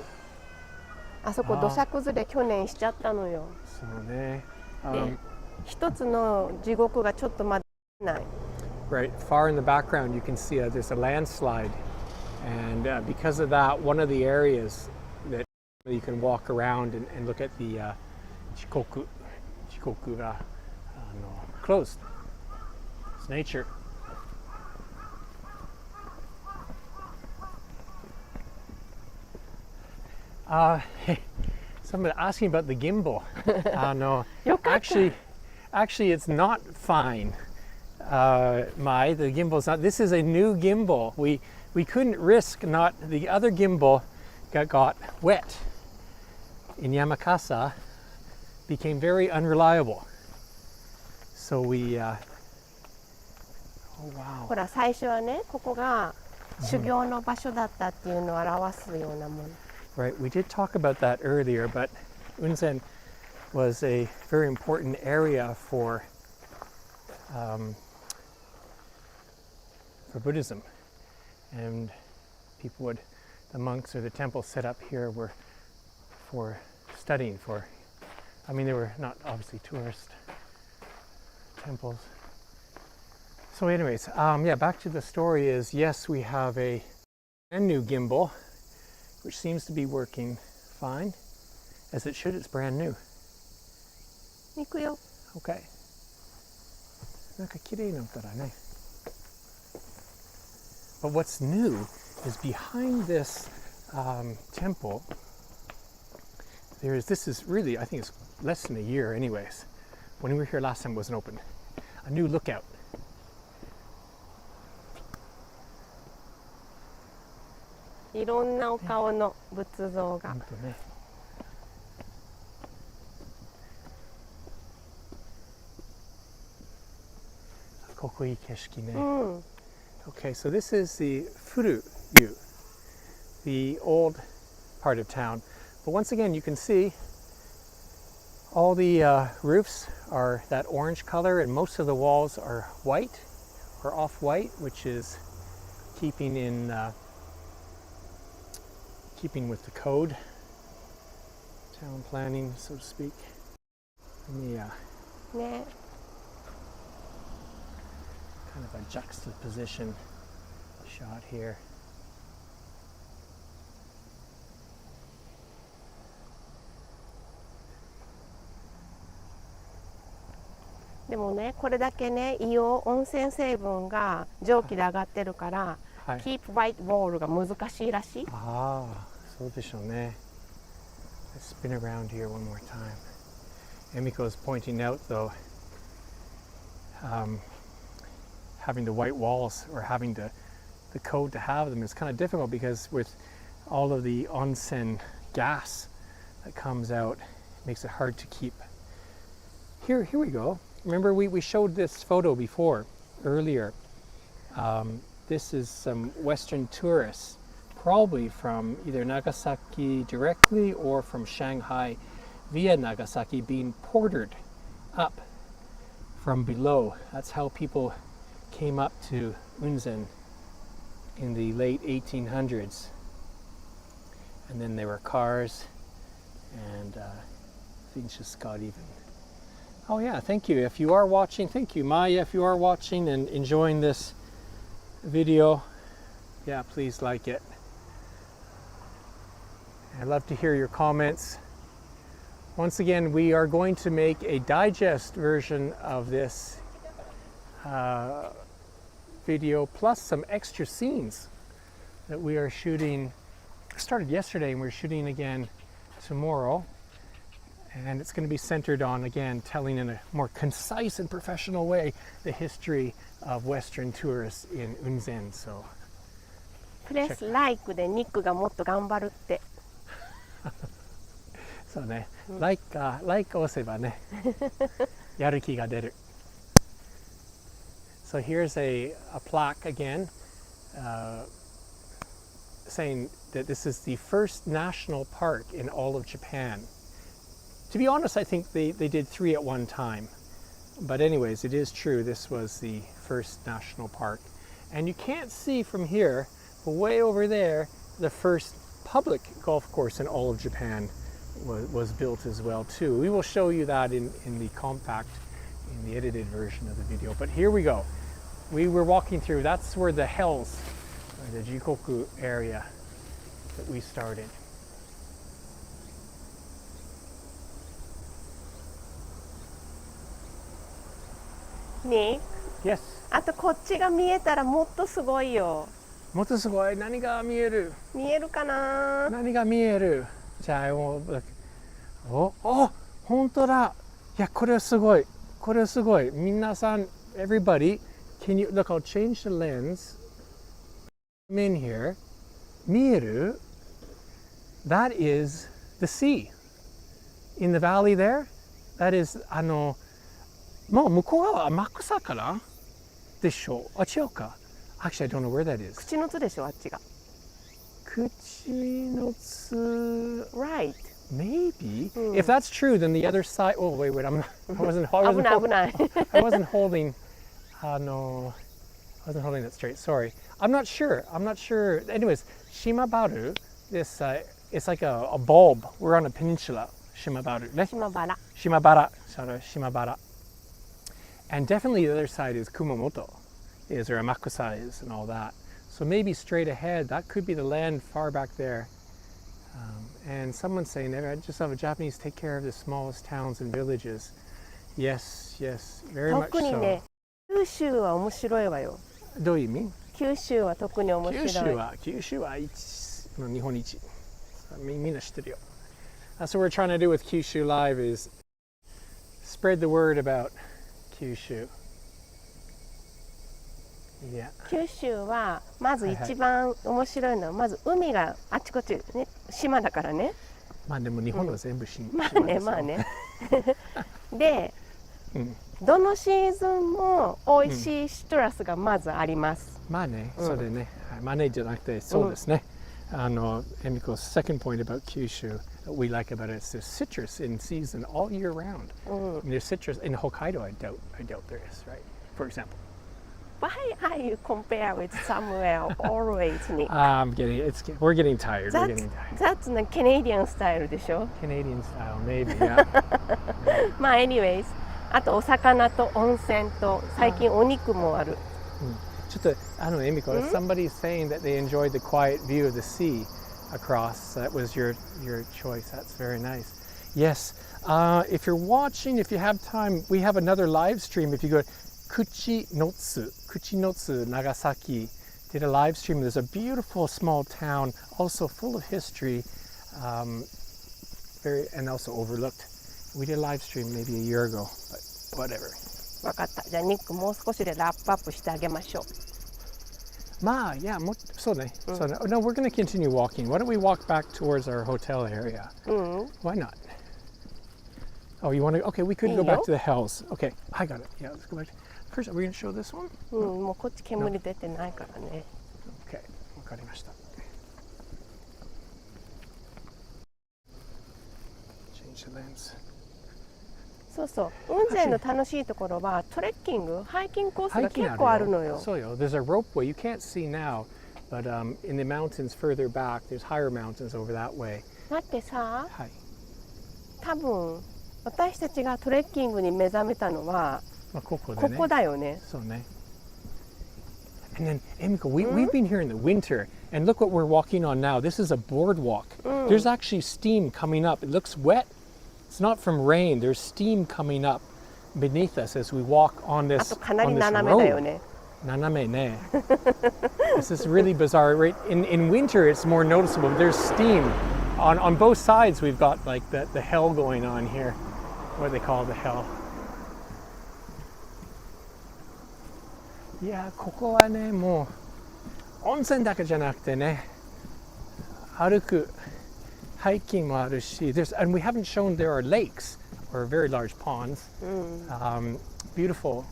あそこ土砂崩れ去年しちゃったのよ。そうね。で、一つの地獄がちょっとまだない。Right, far in the background, you can see there's a landslide, and because of that, one of the areas that you can walk around and look at the Shikoku ga closed. It's nature. Somebody asking about the gimbal. No, actually, it's not fine. The gimbal's not. This is a new gimbal. We couldn't risk not. The other gimbal got wet in Yamakasa, became very unreliable. So we. Oh wow. ほら最初はね、ここが修行の場所だったっていうのを表すようなもの。Right, we did talk about that earlier, but Unzen was a very important area for Buddhism, and the monks or the temples set up here were for studying for. I mean, they were not obviously tourist temples. So anyways, yeah, back to the story is, yes, we have a brand new gimbal, which seems to be working fine, as it should. It's brand new. 行くよ。 Okay. なんか綺麗になったらね。But what's new is behind this temple, this is really, I think it's less than a year anyways. When we were here last time, it wasn't open. A new lookout. いろんなお顔の仏像が。ほんとね。ここいい景色ね。Okay, so this is the Furu-yu, the old part of town. But once again, you can see all the roofs are that orange color, and most of the walls are white or off-white, which is keeping with the code, town planning, so to speak. Yeah. ね。 Kind of a juxtaposition shot here. でもね、これだけね、硫黄温泉成分が蒸気で上がってるから、はい。 Keep white wall が難しいらしい。Ah, そうでしょうね. Let's spin around here one more time. Emiko is pointing out, though, having the white walls or having the code to have them is kind of difficult, because with all of the onsen gas that comes out, it makes it hard to keep. Here we go. Remember, we showed this photo before, earlier. This is some Western tourists, probably from either Nagasaki directly or from Shanghai via Nagasaki, being portered up from below. That's how people came up to Unzen in the late 1800s. And then there were cars, and things just got even. Oh yeah, thank you. If you are watching, thank you, Maya. If you are watching and enjoying this video, yeah, please like it. I'd love to hear your comments. Once again, we are going to make a digest version of this video, plus some extra scenes that we are shooting. Started yesterday and we're shooting again tomorrow, and it's going to be centered on, again, telling in a more concise and professional way the history of Western tourists in Unzen. So プレスライクでニックがもっと頑張るって。そうね、like 押せばね、やる気が出る。So here's a plaque again, saying that this is the first national park in all of Japan. To be honest, I think they did 3 at one time. But anyways, it is true, this was the first national park. And you can't see from here, but way over there, the first public golf course in all of Japan was built as well too. We will show you that in the compact, in the edited version of the video. But here we go. We were walking through, that's where the hells, or the Jikoku area that we started. ね、 Yes. あとこっちが見えたらもっとすごいよ。もっとすごい。何が見える？見えるかな？何が見える？じゃあもう、本当だ。いや、これすごい。これすごい。皆さん、everybody, can you look? I'll change the lens. Come in here. 見える？ That is the sea. In the valley there. That is もう向こう側は天草かな？でしょう。あ、違うか。Actually, I don't know where that is. 口の津でしょ、あっちが。口の津 Right. Maybe. If that's true, then the other side. Oh wait, I wasn't 危ない危ない。I wasn't holding. No, I wasn't holding that straight. Sorry. I'm not sure. Anyways, Shimabaru, this it's like a bulb. We're on a peninsula, Shimabaru. 島原 Shimabara, sorry, Shimabara. And definitely the other side is Kumamoto, is where Amakusa is and all that. So maybe straight ahead, that could be the land far back there. And someone's saying, I just have a Japanese take care of the smallest towns and villages. Yes, yes, very much 特にね so. 九州は面白いわよ。どういう意味？九州は特に面白い。九州は日本一。みんな知ってるよ。That's what we're trying to do with Kyushu Live is spread the word about Kyushu. Yeah. 九州はまず一番面白いのはまず海があちこちね島だからね。まあでも日本は全部島まあねまあね。で、どのシーズンも美味しいシトラスがまずあります。まあね、それね、まあねじゃなくてそうですね。Emiko's second point about Kyushu that we like about it is there's citrus in season all year round. And there's citrus in Hokkaido. I doubt there is, right? For example. Why are you compare with somewhere always, Nick? We're getting tired. We're getting tired. That's the Canadian style でしょ Canadian style, maybe. Yeah. まあ anyways あとお魚と温泉と最近お肉もある。ちょっとEmiko, somebody's saying that they enjoyed the quiet view of the sea across. That was your choice. That's very nice. Yes. If you're watching, if you have time, we have another live stream. If you go to Kuchinotsu, Nagasaki, did a live stream. There's a beautiful small town, also full of history, and also overlooked. We did a live stream maybe a year ago, but whatever. わかった。じゃあニックもう少しでラップアップしてあげましょう。Ma, yeah, so no, we're going to continue walking. Why don't we walk back towards our hotel area? Why not? Oh, you want to? Okay, we could go back to the hills. Okay, I got it. Yeah, let's go back. First, are we going to show this one? もうこっち煙出てないからね。Okay, わかりました。Change the lens. そうそう。雲仙の楽しいところはトレッキング、ハイキングコースが結構あるのよ。そうよ。There's a ropeway. You can't see now, but in the mountains further back, there's higher mountains over that way. だってさ、はい。多分私たちがトレッキングに目覚めたのはここだよね。そうね。And then, Emiko, we've been here in the winter, and look what we're walking on now. This is a boardwalk. There's actually steam coming up. It looks wet. It's not from rain. There's steam coming up beneath us as we walk on this, あとかなり on this 斜めだよ road. ね。斜めね. This is really bizarre. Right? In winter, it's more noticeable. There's steam. On both sides, we've got like the hell going on here. What they call the hell. いや、ここはね、もう温泉だけじゃなくてね、歩く、hiking もあるし、and we haven't shown there are lakes or very large ponds, beautiful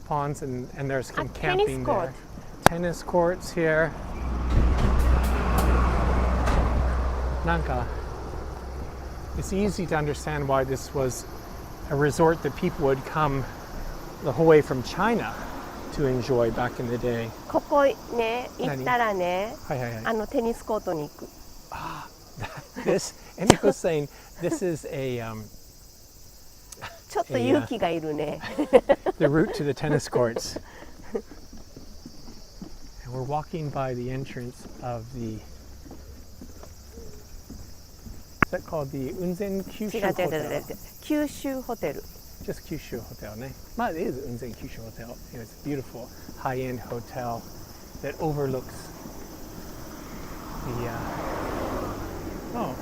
ponds, and there's some camping there. Tennis courts here. なんか it's easy to understand why this was a resort that people would come the whole way from China to enjoy back in the day. ここね行ったらね、はいはいはい。テニスコートに行く。This, Emiko's saying this is a ちょっと勇気がいるね。the route to the tennis courts. And we're walking by the entrance of the. Is that called the Unzen Kyushu Hotel? 九州ホテル。Just Kyushu Hotel, ne? It is Unzen Kyushu Hotel. It's a beautiful high-end hotel that overlooks the. Oh.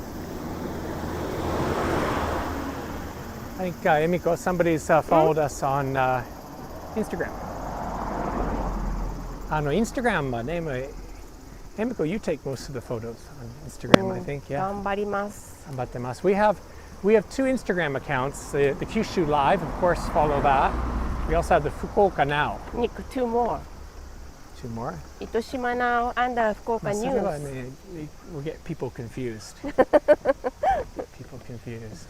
I think Emiko, somebody's followed us on Instagram. Instagram name Emiko, you take most of the photos on Instagram, I think. Yeah. 頑張ります。頑張ってます. We have two Instagram accounts. The Kyushu Live, of course, follow that. We also have the Fukuoka Now. Nick, two more. Two more. 糸島 Now and Fukuoka それは News. ね、we'll get people confused. People confused.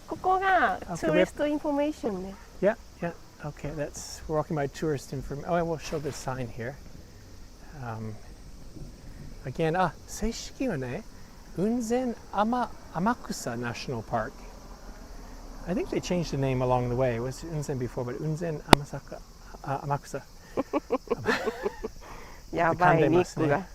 ここが tourist information ね。Yeah, yeah. Okay, we're walking by tourist information. Oh, and we'll show this sign here. Again, 正式はね、Unzen Amakusa National Park. I think they changed the name along the way. It was Unzen before, but Unzen Amakusa. やばい肉が。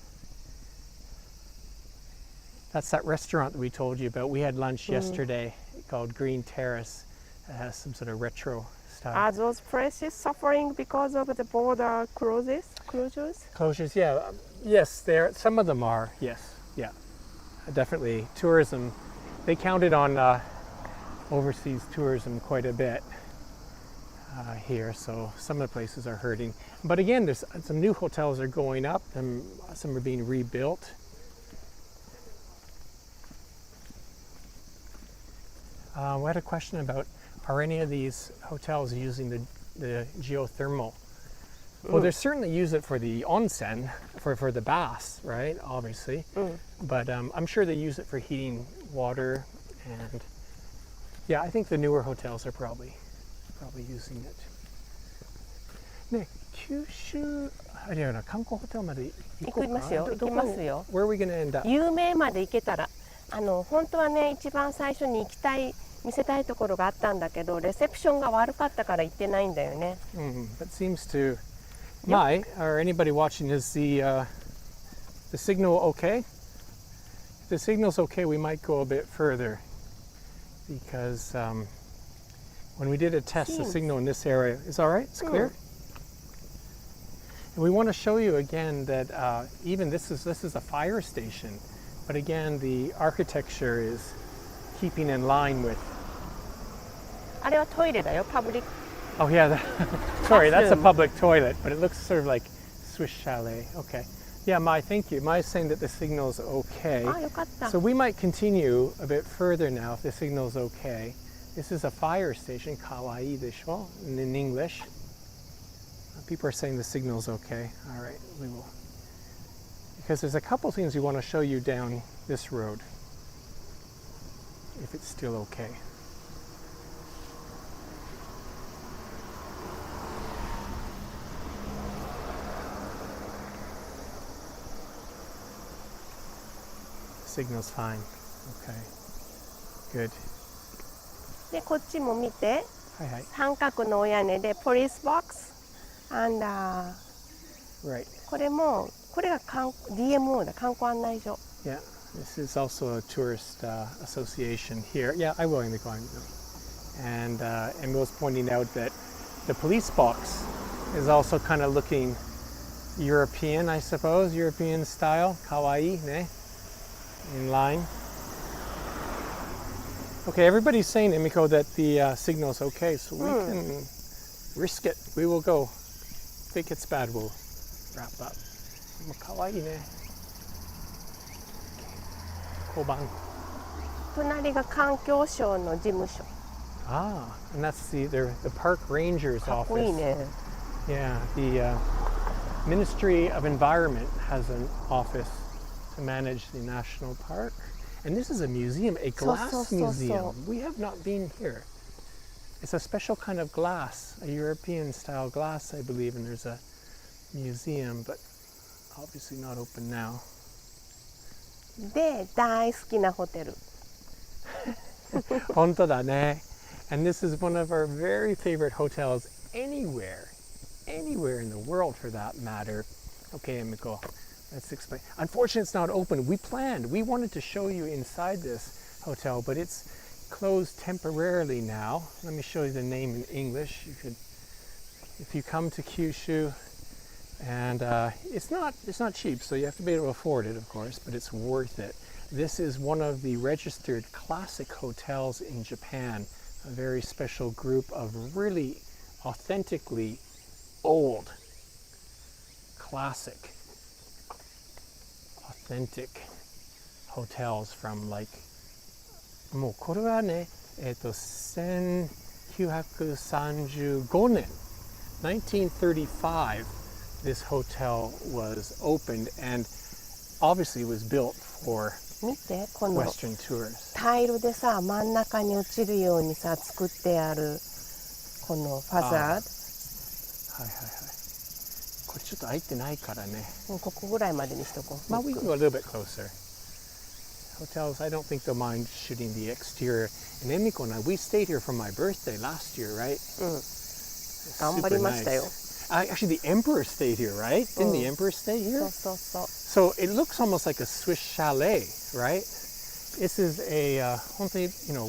That's that restaurant that we told you about. We had lunch yesterday called Green Terrace. It has some sort of retro style. Are those places suffering because of the border closures? Closures, yeah. Yes, some of them are, yes. Yeah. Definitely. Tourism, they counted on overseas tourism quite a bit here, so some of the places are hurting. But again, there's some new hotels are going up, and some are being rebuilt. We had a question about, are any of these hotels using the geothermal? Well, they certainly use it for the onsen, for the baths, right? Obviously. But I'm sure they use it for heating water, and yeah, I think the newer hotels are probably using it. ね、九州、あれやな、観光ホテルまで行こうか。行きますよ。行きますよ。Where are we going to end up? 有名まで行けたら、本当はね、一番最初に行きたい見せたいところがあったんだけど、レセプションが悪かったから行ってないんだよね。That seems to. Mai, or anybody watching, is the signal okay? If the signal's okay, we might go a bit further, because when we did a test, the signal in this area is all right. It's clear. And we want to show you again that even this is a fire station, but again the architecture is keeping in line with. あれはトイレだよ、パブリック。Oh yeah, sorry, that's a public toilet, but it looks sort of like Swiss chalet. Okay. Yeah, Mai, thank you. Mai's saying that the signal's okay. あ、よかった。 So we might continue a bit further now if the signal's okay. This is a fire station, kawaii desho, in English. People are saying the signal's okay. All right, we will. Because there's a couple things we want to show you down this road, if it's still okay. Signal's fine. Okay. Good. で、こっちも見て、はいはい。三角のお屋根でポリスボックス、and Right. これがDMO だ、観光案内所。Yeah. This is also a tourist association here. Yeah, I will. And was pointing out that the police box is also kind of looking European, I suppose, European style, kawaii, ne? In line. Okay, everybody's saying, Emiko, that the signal's okay, so we can risk it. We will go. If it gets bad, we'll wrap up. Kawaii ne. Koban. 隣が環境省の事務所。Ah, and that's the park ranger's かっこいい office. ね。 Yeah, the Ministry of Environment has an office to manage the national park. And this is a museum, a glass museum. We have not been here. It's a special kind of glass, a European style glass, I believe, and there's a museum, but obviously not open now. で、大好きなホテル。本当だね. And this is one of our very favorite hotels anywhere in the world for that matter. Okay, Emiko, let's explain. Unfortunately, it's not open. We wanted to show you inside this hotel, but it's closed temporarily now. Let me show you the name in English. If you come to Kyushu, and it's not cheap, so you have to be able to afford it, of course, but it's worth it. This is one of the registered classic hotels in Japan, a very special group of really authentically old, classic, authentic hotels from like もうこれはね、1935年 1935 this hotel was opened and obviously was built for 見て、この Western tourists. タイルでさ、真ん中に落ちるようにさ、作ってあるこのファザード。はいはいはい。ここれちょっと開いてないからね。もうここぐらいまでにしとこう。Well, we can go a little bit closer. Hotels, I don't think they'll mind shooting the exterior. And Emiko and I, we stayed here for my birthday last year, right? 頑張りましたよ。Actually, the emperor stayed here, right? Didn't the emperor stay そ here? うそうそう。 So it looks almost like a Swiss chalet, right? This is a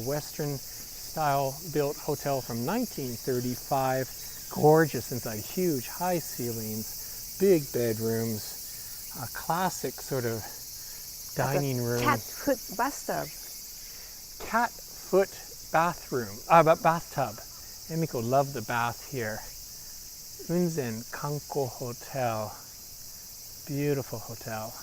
Western style built hotel from 1935. Gorgeous inside, huge high ceilings, big bedrooms, a classic sort of dining room. Cat foot bathtub. Cat foot bathroom, bathtub. Emiko loved the bath here. Unzen Kanko Hotel. Beautiful hotel.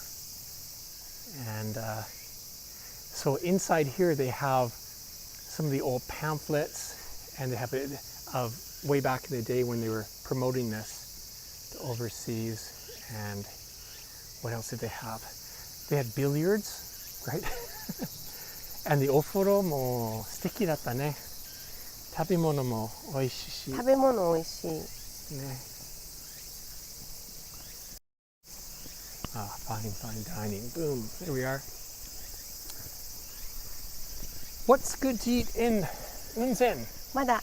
And so inside here they have some of the old pamphlets, and they have it of way back in the day when they were promoting this to overseas. And what else did they have? They had billiards, right? And the ofuro mo suteki datta ne. Tabemono mo oishii. 食べ物美味しい。 Fine dining. Boom. There we are. What's good to eat in Unzen? まだ、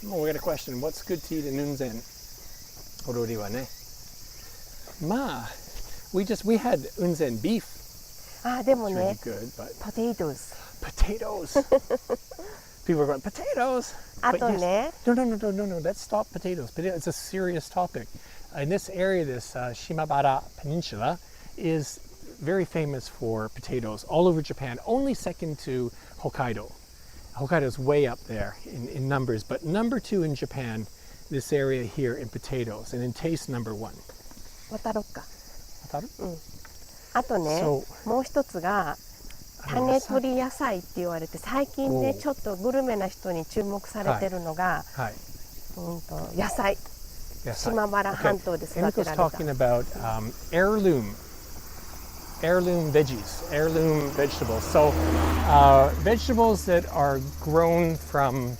Oh, we got a question. What's good to eat in Unzen? Orori wa ne. We had Unzen beef. でも It's ね really、good, but potatoes。 potatoes. People are going, potatoes. あ But と yes. ね、 No. Let's stop potatoes. It's a serious topic. In this area, this Shimabara Peninsula is very famous for potatoes all over Japan, only second to Hokkaido. Hokkaido is way up there in numbers, but number 2 in Japan, this area here in potatoes, and in taste number 1. 渡ろっか。 Wataru? あとね、 So- もう一つが種取り野菜って言われて、最近ねおちょっとグルメな人に注目されてるのが、 Hi. 野菜。 Yes. 島原半島で育てられ Emiko's た。 talking about heirloom veggies, heirloom vegetables. So vegetables that are grown from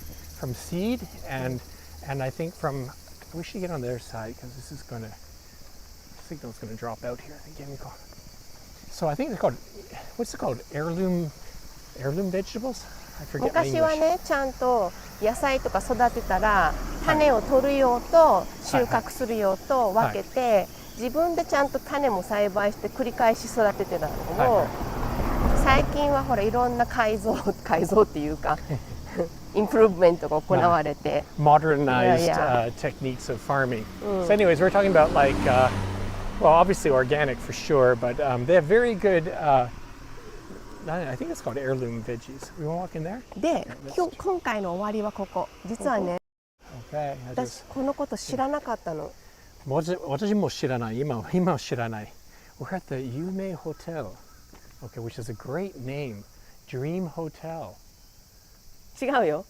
seed and I think from. We should get on their side because this is gonna. The signal's gonna drop out here. I think Emiko. So I think they're called. What's it called? Heirloom vegetables. I forget my 昔は English. ねちゃんと野菜とか育てたら種を取る用と収穫する用と分けて、自分でちゃんと種も栽培して繰り返し育ててたんだけど、最近はほらいろんな改造っていうかインプルーブメントが行われて、 Modernized Yeah. techniques of farming. So anyways, we're talking about like, well, obviously organic for sure, but they have very good, I think it's called heirloom veggies. We want to walk in there? で今回の終わりはここ。実はね、 Okay. 私このこと知らなかったの。 私も知らない。今知らない。We're at the Yume Hotel, okay, which is a great name. Dream Hotel. 違うよ。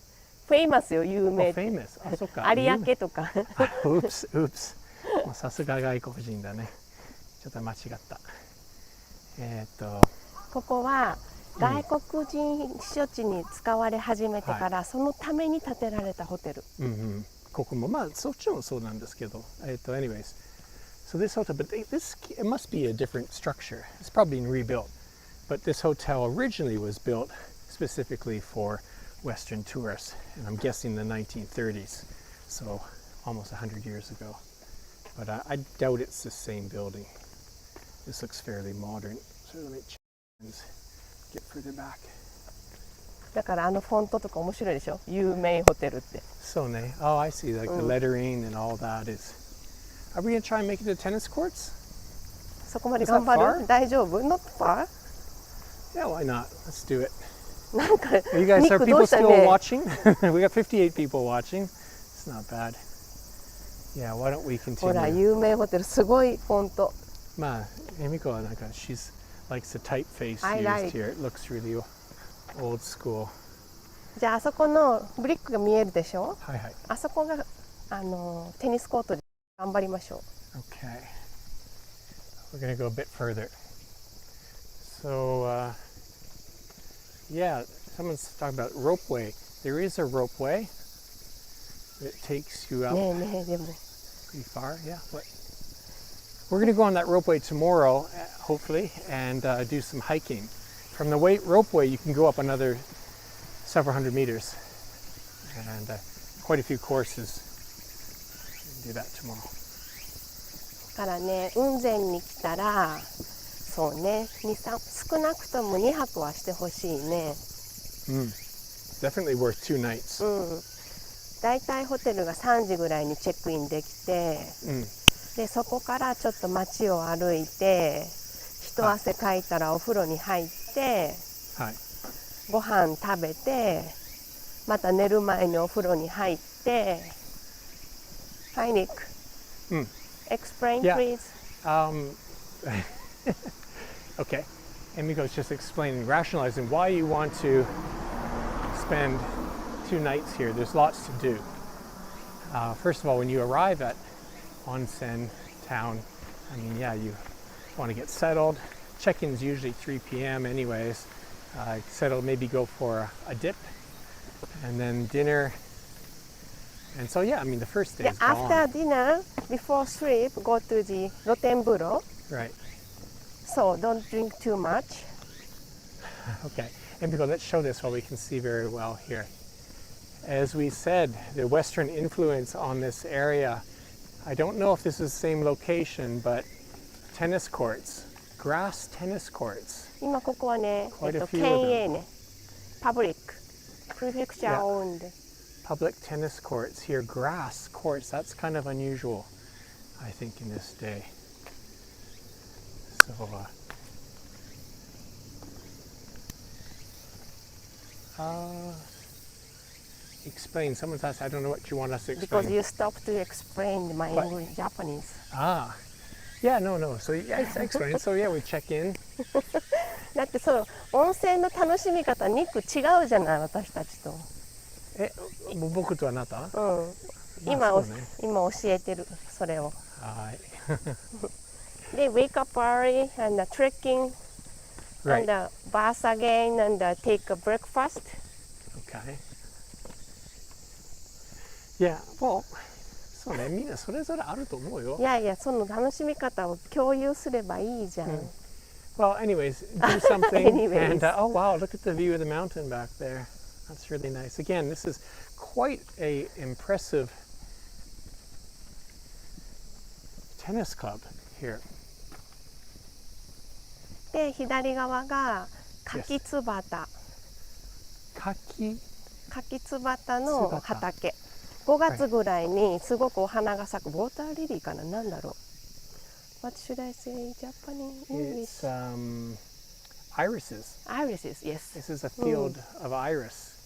フェイマスよ、有 Oh, 名。 famous. あ、そっか。有明とか。Oops. もうさすが外国人だね。ちょっと間違った。ここは外国人避暑地に使われ始めてから、そのために建てられたホテル。ここもまあそっちもそうなんですけど。Anyways, so this hotel, but it must be a different structure. It's probably been rebuilt, but this hotel originally was built specifically for Western tourists, and I'm guessing the 1930s, so almost 100 years ago. But I doubt it's the same building. This looks fairly modern. So let me get further back. だからあのフォントとか面白いでしょ。有名ホテルって。 So, oh, I see. Like the lettering and all that is. Are we gonna try and make it to tennis courts? そこまで頑張 Is that る？ far? 大丈夫？ Not far? Yeah, why not? Let's do it. なんか You guys, ニッ are クど people うした still ね。 watching? We got 58 people watching. It's not bad. Yeah, why don't we ほら continue? 有名ホテルすごいフォント。 Emiko, she's likes the typeface I used like. here. It looks really old school. じゃああそこのブリックが見えるでしょ。 Hi. あそこがテニスコートで頑張りましょう。 Okay. We're going to go a bit further. So, yeah, someone's talking about ropeway. There is a ropeway that takes you up ねえねえでも pretty far. Yeah, what? we're going to go on that ropeway tomorrow, hopefully, and do some hiking. From the ropeway, you can go up another several hundred meters, and quite a few courses. Do that tomorrow. だからね、雲仙に来たら、そうね、少なくとも2泊はしてほしいね。Definitely worth 2 nights. だいたいホテルが3時ぐらいにチェックインできて、でそこからちょっと街を歩いて、一汗かいたらお風呂に入って、ご飯食べて、また寝る前にお風呂に入って、はい、ニック。Explain, please. Okay. Emiko's just explaining, rationalizing why you want to spend 2 nights here. There's lots to do. First of all, when you arrive at Onsen town, I mean, yeah, you want to get settled. Check-in's usually 3 p.m. anyways. Settle, maybe go for a dip, and then dinner. And so, yeah, I mean, the first day is gone. After dinner, before sleep, go to the Rotenburo. Right. So don't drink too much. Okay. Emiko, let's show this while we can see very well here. As we said, the Western influence on this area, I don't know if this is the same location, but tennis courts, grass tennis courts. 今ここはね、Quite a few 県 of them. 営ね、Public, Prefecture owned. Public tennis courts here, grass courts. That's kind of unusual, I think, in this day. So, explain. Someone's asked, I don't know what you want us to explain. Because you stopped to explain my What? English, Japanese. Yeah, no. So, yeah, explain. So, yeah, we check in. だってそう、温泉の楽しみ方、ニック違うじゃない、私たちと。僕とあなた？今そうね。今教えてる、それを。はい。で、wake up early and trekking Right. and bath again and take a breakfast. Okay. Yeah, well, そうね、みんなそれぞれあると思うよ。いやいや、その楽しみ方を共有すればいいじゃん。Well, anyways, do something. Anyways. And oh wow, look at the view of the mountain back there. That's really nice. Again, this is quite a impressive tennis club here. で、左側が柿つばた。柿つばたの畑。5月ぐらいにすごくお花が咲く。ウォーターリリーかな、なんだろう。What should I say in Japanese? It's irises. Irises, yes. This is a field of iris,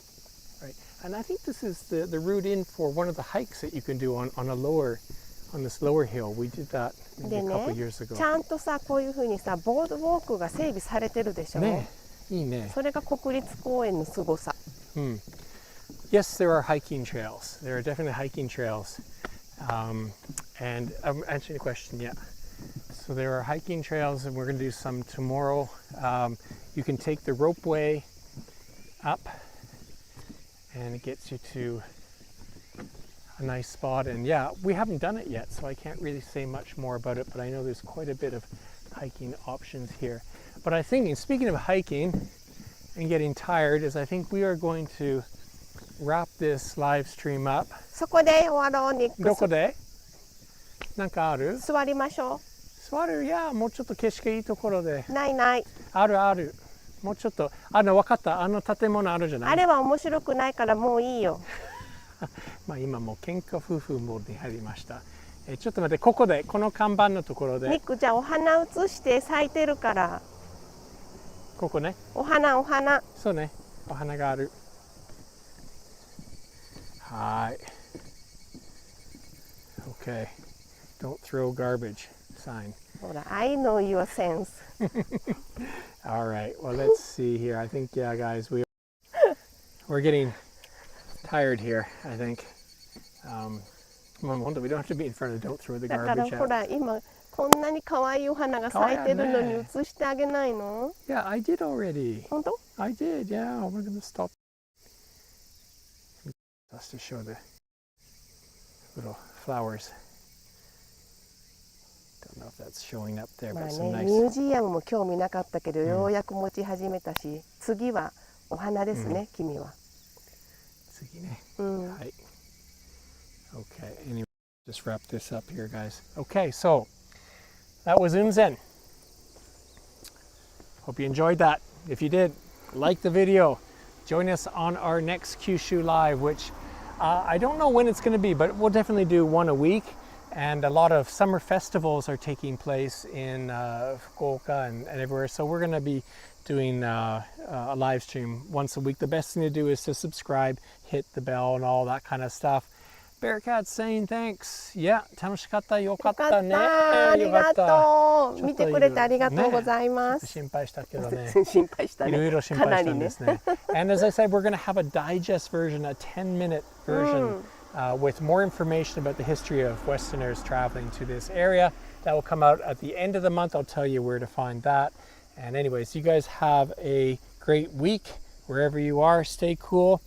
right? And I think this is the route in for one of the hikes that you can do on this lower hill. We did that maybe で a ね couple years ago. ちゃんとさ、こういうふうにさ、ボードウォークが整備されてるでしょ。ね、いいね。それが国立公園のすごさ。Yes, there are hiking trails. There are definitely hiking trails. And I'm answering the question, yeah. So there are hiking trails, and we're going to do some tomorrow. You can take the ropeway up, and it gets you to a nice spot. And yeah, we haven't done it yet, so I can't really say much more about it, but I know there's quite a bit of hiking options here. But I think, speaking of hiking and getting tired, is I think we are going to wrap this live stream up. そこで終わろう、ニック。どこで？なんかある？座りましょ座る？いや、もうちょっと景色いいところで。う。ないない。あるある。もうちょっと、分かった。建物あるじゃない？あれは面白くないからもういいよ。まあ今もう喧嘩夫婦モードに入りました。ちょっと待って、この看板のところで。ニック、じゃあお花写して咲いてるから。ここね。お花。そうね。お花がある。はい。Okay. Don't throw garbage sign. ほら、I know your sense. All right. Well, let's see here. I think, yeah, guys, we're getting tired here, I think. We don't have to be in front of don't throw the だから garbage ほ out. ら、今こんなに可愛いお花が咲いてるのに写してあげないの？ Yeah, I did already. 本当？ I did, yeah. We're going to stop. Just to show the little flowers. Don't know if that's showing up there, まあ but ね、 some ミュ nice. ージアムも興味なかったけど、ようやく持ち始めたし、次はお花ですね、君は。次ね。うん。はい。Okay, anyway, just wrap this up here, guys. Okay, so that was Unzen. Hope you enjoyed that. If you did, like the video. Join us on our next Kyushu Live, which I don't know when it's going to be, but we'll definitely do one a week. And a lot of summer festivals are taking place in Fukuoka and everywhere. So we're going to be doing a live stream once a week. The best thing to do is to subscribe, hit the bell, and all that kind of stuff. Bearcat's saying thanks. Yeah, 楽しかった。よかったね。ありがとう。見てくれてありがとうございます。心配したけどね。心配したね。いろいろ心配したんですね。And as I said, we're going to have a digest version, a 10-minute version with more information about the history of Westerners traveling to this area. That will come out at the end of the month. I'll tell you where to find that. And anyways, you guys have a great week wherever you are. Stay cool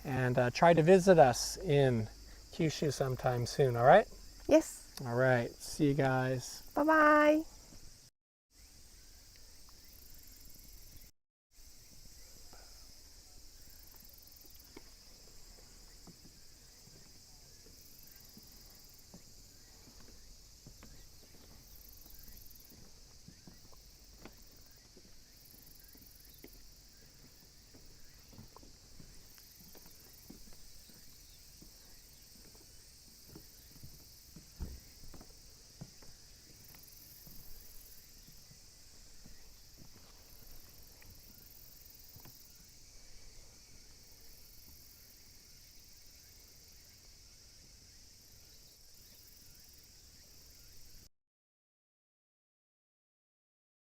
and try to visit us in Kyushu sometime soon, all right? Yes. All right. See you guys. Bye bye.